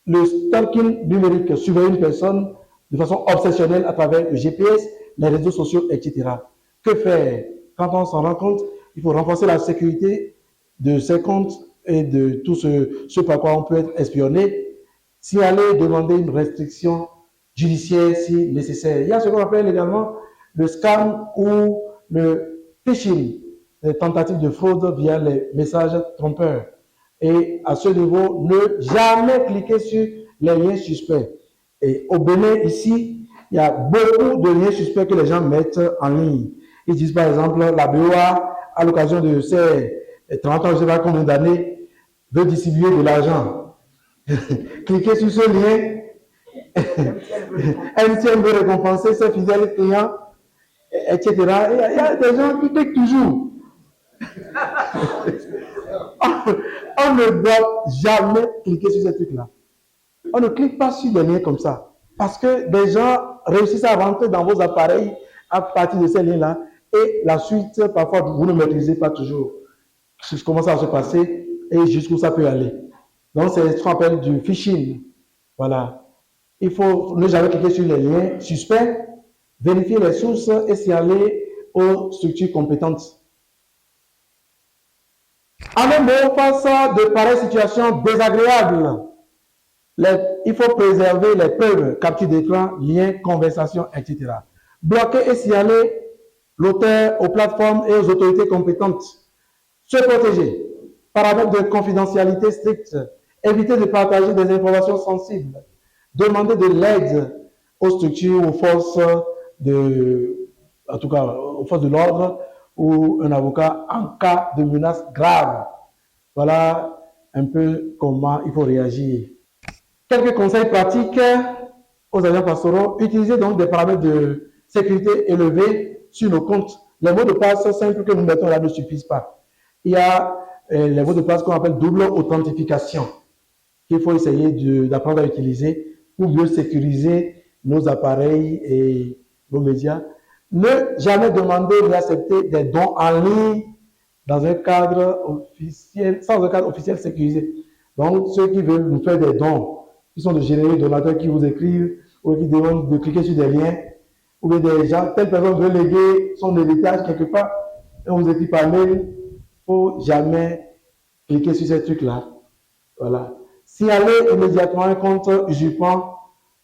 Speaker 1: le stalking numérique, surveiller une personne de façon obsessionnelle à travers le GPS, les réseaux sociaux, etc. Que faire? Quand on s'en rend compte, il faut renforcer la sécurité de ses comptes et de tout ce par quoi on peut être espionné. Si aller demander une restriction judiciaire si nécessaire. Il y a ce qu'on appelle également le scam ou le phishing. des tentatives de fraude via les messages trompeurs. Et à ce niveau, ne jamais cliquer sur les liens suspects. Et au Bénin, ici, il y a beaucoup de liens suspects que les gens mettent en ligne. Ils disent par exemple, la BOA, à l'occasion de ses 30 ans, je ne sais pas combien d'années, veut distribuer de l'argent. Cliquez sur ce lien. MTN veut récompenser ses fidèles clients, etc. Et il y a des gens qui cliquent toujours. On ne doit jamais cliquer sur ces trucs-là. On ne clique pas sur des liens comme ça. Parce que des gens réussissent à rentrer dans vos appareils à partir de ces liens-là. Et la suite, parfois, vous ne maîtrisez pas toujours comment ça va se passer et jusqu'où ça peut aller. Donc, c'est ce qu'on appelle du phishing. Voilà. Il faut ne jamais cliquer sur les liens suspects, vérifier les sources et signaler aux structures compétentes. En un mot, face à de pareilles situations désagréables, il faut préserver les preuves, capture d'écran, liens, conversations, etc. Bloquer et signaler l'auteur aux plateformes et aux autorités compétentes. Se protéger. Paramètres de confidentialité stricts. Éviter de partager des informations sensibles. Demander de l'aide aux structures, aux forces en tout cas, aux forces de l'ordre ou un avocat en cas de menace grave. Voilà un peu comment il faut réagir. Quelques conseils pratiques aux agents pastoraux. Utilisez donc des paramètres de sécurité élevés sur nos comptes. Les mots de passe simples que nous mettons là ne suffisent pas. Il y a les mots de passe qu'on appelle double authentification qu'il faut essayer d'apprendre à utiliser pour mieux sécuriser nos appareils et nos médias. Ne jamais demander ou accepter des dons en ligne dans un cadre officiel, sans un cadre officiel sécurisé. Donc, ceux qui veulent nous faire des dons, qui sont de généreux donateurs qui vous écrivent ou qui demandent de cliquer sur des liens, ou bien des gens, telle personne veut léguer son héritage quelque part, et on vous écrit par mail, il ne faut jamais cliquer sur ces trucs-là. Voilà. Signaler immédiatement un compte usurpant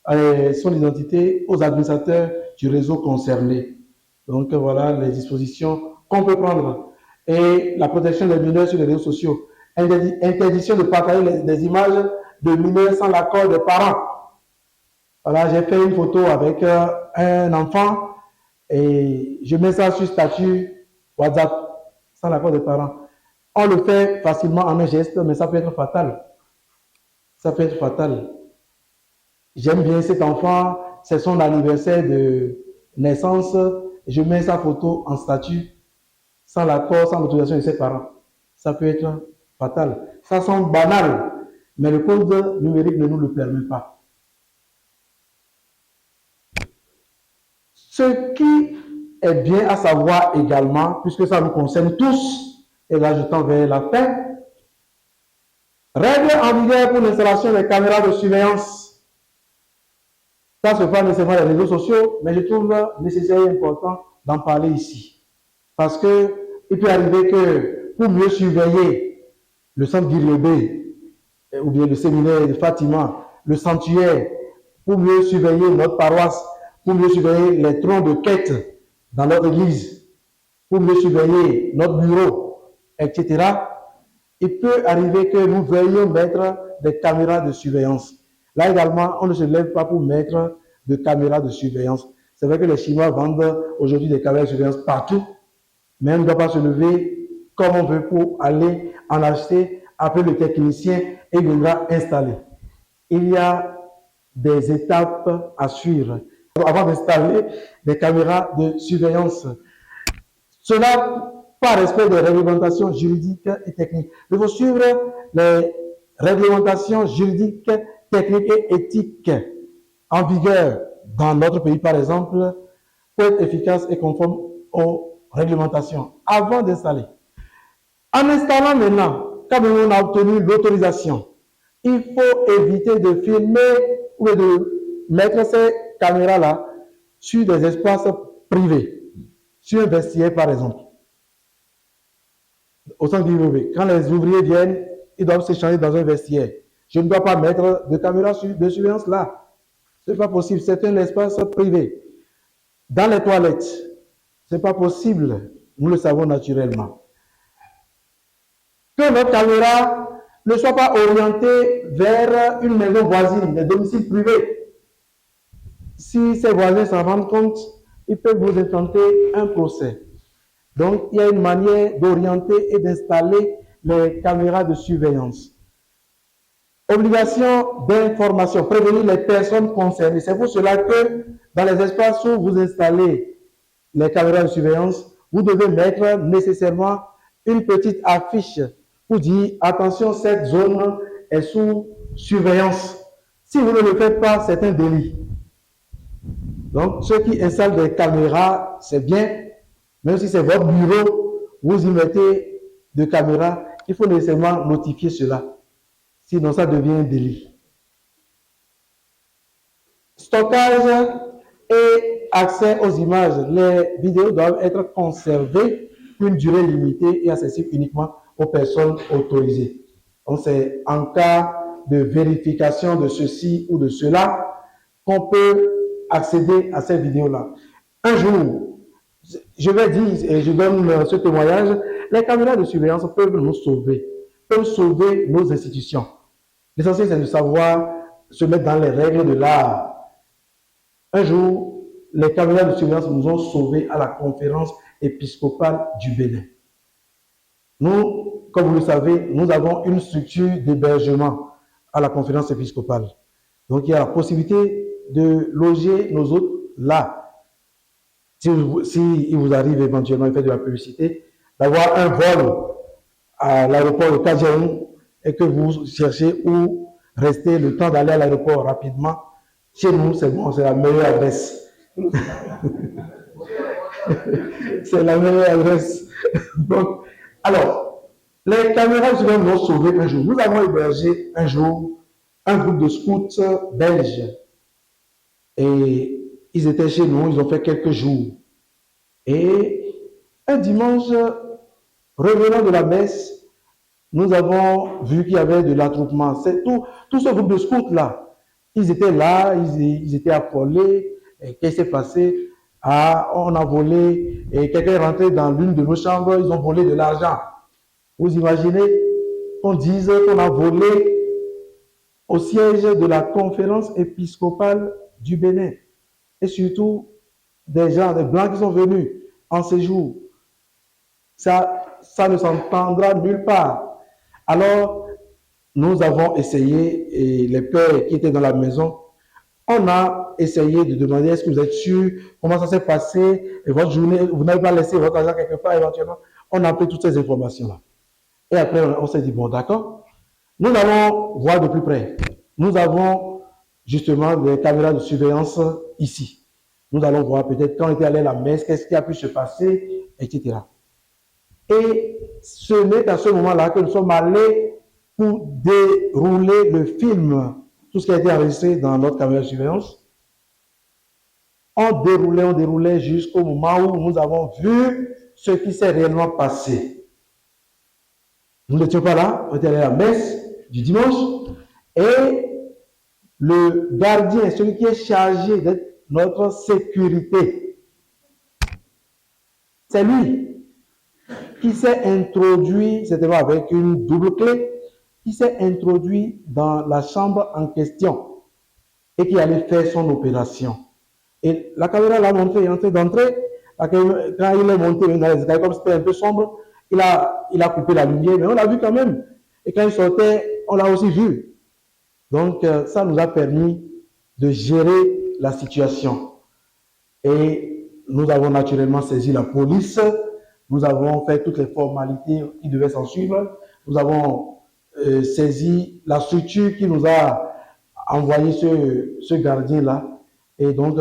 Speaker 1: son identité aux administrateurs du réseau concerné. Donc voilà les dispositions qu'on peut prendre. Et la protection des mineurs sur les réseaux sociaux. Interdiction de partager des images de mineurs sans l'accord des parents. Voilà, j'ai fait une photo avec un enfant et je mets ça sur statut WhatsApp sans l'accord des parents. On le fait facilement en un geste, mais ça peut être fatal. Ça peut être fatal. J'aime bien cet enfant, c'est son anniversaire de naissance. Je mets sa photo en statut sans l'accord, sans l'autorisation de ses parents. Ça peut être fatal. Ça semble banal, mais le code numérique ne nous le permet pas. Ce qui est bien à savoir également, puisque ça nous concerne tous, et là je tends vers la fin, règles en vigueur pour l'installation des caméras de surveillance. Ça se passe nécessairement les réseaux sociaux, mais je trouve nécessaire et important d'en parler ici. Parce que il peut arriver que pour mieux surveiller le centre Guiriobé, ou bien le séminaire de Fatima, le sanctuaire, pour mieux surveiller notre paroisse, pour mieux surveiller les troncs de quête dans notre église, pour mieux surveiller notre bureau, etc., il peut arriver que nous veuillions mettre des caméras de surveillance. Là également, on ne se lève pas pour mettre de caméras de surveillance. C'est vrai que les Chinois vendent aujourd'hui des caméras de surveillance partout, mais on ne doit pas se lever comme on veut pour aller en acheter, appeler le technicien et il viendra installer. Il y a des étapes à suivre avant d'installer des caméras de surveillance. Cela par respect des réglementations juridiques et techniques. Il faut suivre les réglementations juridiques, techniques et éthiques en vigueur dans notre pays, par exemple, pour être efficace et conforme aux réglementations avant d'installer. En installant maintenant, quand on a obtenu l'autorisation, il faut éviter de filmer ou de mettre ces caméras-là sur des espaces privés, sur un vestiaire par exemple. Au centre d'IVV, quand les ouvriers viennent, ils doivent s'échanger dans un vestiaire. Je ne dois pas mettre de caméra de surveillance là. Ce n'est pas possible, c'est un espace privé. Dans les toilettes, ce n'est pas possible, nous le savons naturellement. Que notre caméra ne soit pas orientée vers une maison voisine, des domiciles privés. Si ces voisins s'en rendent compte, ils peuvent vous intenter un procès. Donc, il y a une manière d'orienter et d'installer les caméras de surveillance. Obligation d'information, prévenir les personnes concernées. C'est pour cela que dans les espaces où vous installez les caméras de surveillance, vous devez mettre nécessairement une petite affiche pour dire attention, cette zone est sous surveillance. Si vous ne le faites pas, c'est un délit. Donc, ceux qui installent des caméras, c'est bien. Même si c'est votre bureau, vous y mettez des caméras, il faut nécessairement notifier cela. Sinon, ça devient un délit. Stockage et accès aux images. Les vidéos doivent être conservées pour une durée limitée et accessibles uniquement aux personnes autorisées. Donc, c'est en cas de vérification de ceci ou de cela qu'on peut accéder à ces vidéos-là. Un jour, je vais dire, et je donne ce témoignage, les caméras de surveillance peuvent nous sauver, peuvent sauver nos institutions. L'essentiel, c'est de savoir se mettre dans les règles de l'art. Un jour, les caméras de surveillance nous ont sauvés à la conférence épiscopale du Bénin. Nous, comme vous le savez, nous avons une structure d'hébergement à la conférence épiscopale. Donc, il y a la possibilité de loger nos hôtes là. Si il vous arrive éventuellement de faire de la publicité, d'avoir un vol à l'aéroport de Kajiaou et que vous cherchez où rester le temps d'aller à l'aéroport rapidement, chez nous, c'est bon, c'est la meilleure adresse. C'est la meilleure adresse. Donc, alors, les caméras de surveillance nous ont sauvés un jour. Nous avons hébergé un jour un groupe de scouts belges. Et ils étaient chez nous, ils ont fait quelques jours. Et un dimanche, revenant de la messe, nous avons vu qu'il y avait de l'attroupement. C'est tout ce groupe de scouts-là. Ils étaient là, ils étaient affolés. Qu'est-ce qui s'est passé? Ah, on a volé, et quelqu'un est rentré dans l'une de nos chambres, ils ont volé de l'argent. Vous imaginez qu'on dise qu'on a volé au siège de la conférence épiscopale du Bénin. Et surtout, des gens, des Blancs qui sont venus en séjour. Ça ne s'entendra nulle part. Alors, nous avons essayé, et les pères qui étaient dans la maison, on a essayé de demander est-ce que vous êtes sûr, comment ça s'est passé, et votre journée, vous n'avez pas laissé votre argent quelque part éventuellement. On a pris toutes ces informations-là. Et après, on s'est dit, bon, d'accord, nous allons voir de plus près. Nous avons justement des caméras de surveillance ici. Nous allons voir peut-être quand on était allé à la messe, qu'est-ce qui a pu se passer, etc. Et ce n'est à ce moment-là que nous sommes allés pour dérouler le film, tout ce qui a été enregistré dans notre caméra de surveillance. On déroulait jusqu'au moment où nous avons vu ce qui s'est réellement passé. Nous n'étions pas là, on était allé à la messe du dimanche, et le gardien, celui qui est chargé de notre sécurité, c'est lui qui s'est introduit, c'était avec une double clé, qui s'est introduit dans la chambre en question et qui allait faire son opération. Et la caméra l'a montré, il est en train d'entrer. Quand il est monté dans les escaliers, comme c'était un peu sombre, il a coupé la lumière, mais on l'a vu quand même. Et quand il sortait, on l'a aussi vu. Donc, ça nous a permis de gérer la situation. Et nous avons naturellement saisi la police. Nous avons fait toutes les formalités qui devaient s'en suivre. Nous avons saisi la structure qui nous a envoyé ce gardien-là. Et donc,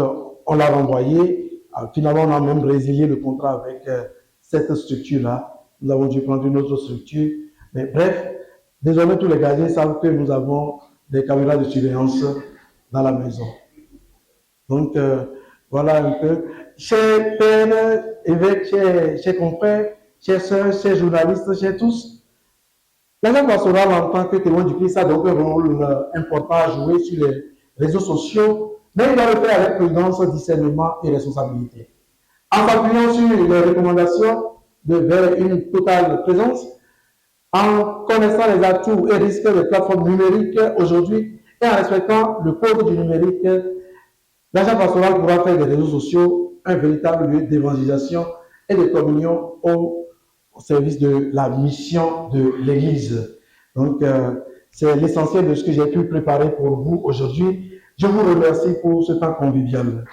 Speaker 1: on l'a renvoyé. Finalement, on a même résilié le contrat avec cette structure-là. Nous avons dû prendre une autre structure. Mais bref, désormais, tous les gardiens savent que nous avons des caméras de surveillance dans la maison. Donc, voilà un peu. Chers pères, évêques, chers confrères, chers sœurs, chers journalistes, chers tous, l'agent pastoral en tant que témoin du Christ a donc un rôle important à jouer sur les réseaux sociaux, mais il doit le faire avec prudence, discernement et responsabilité. En s'appuyant sur les recommandations vers une totale présence, En connaissant les atouts et risques des plateformes numériques aujourd'hui et en respectant le code du numérique, l'agent pastoral pourra faire des réseaux sociaux un véritable lieu d'évangélisation et de communion au service de la mission de l'Église. Donc, c'est l'essentiel de ce que j'ai pu préparer pour vous aujourd'hui. Je vous remercie pour ce temps convivial.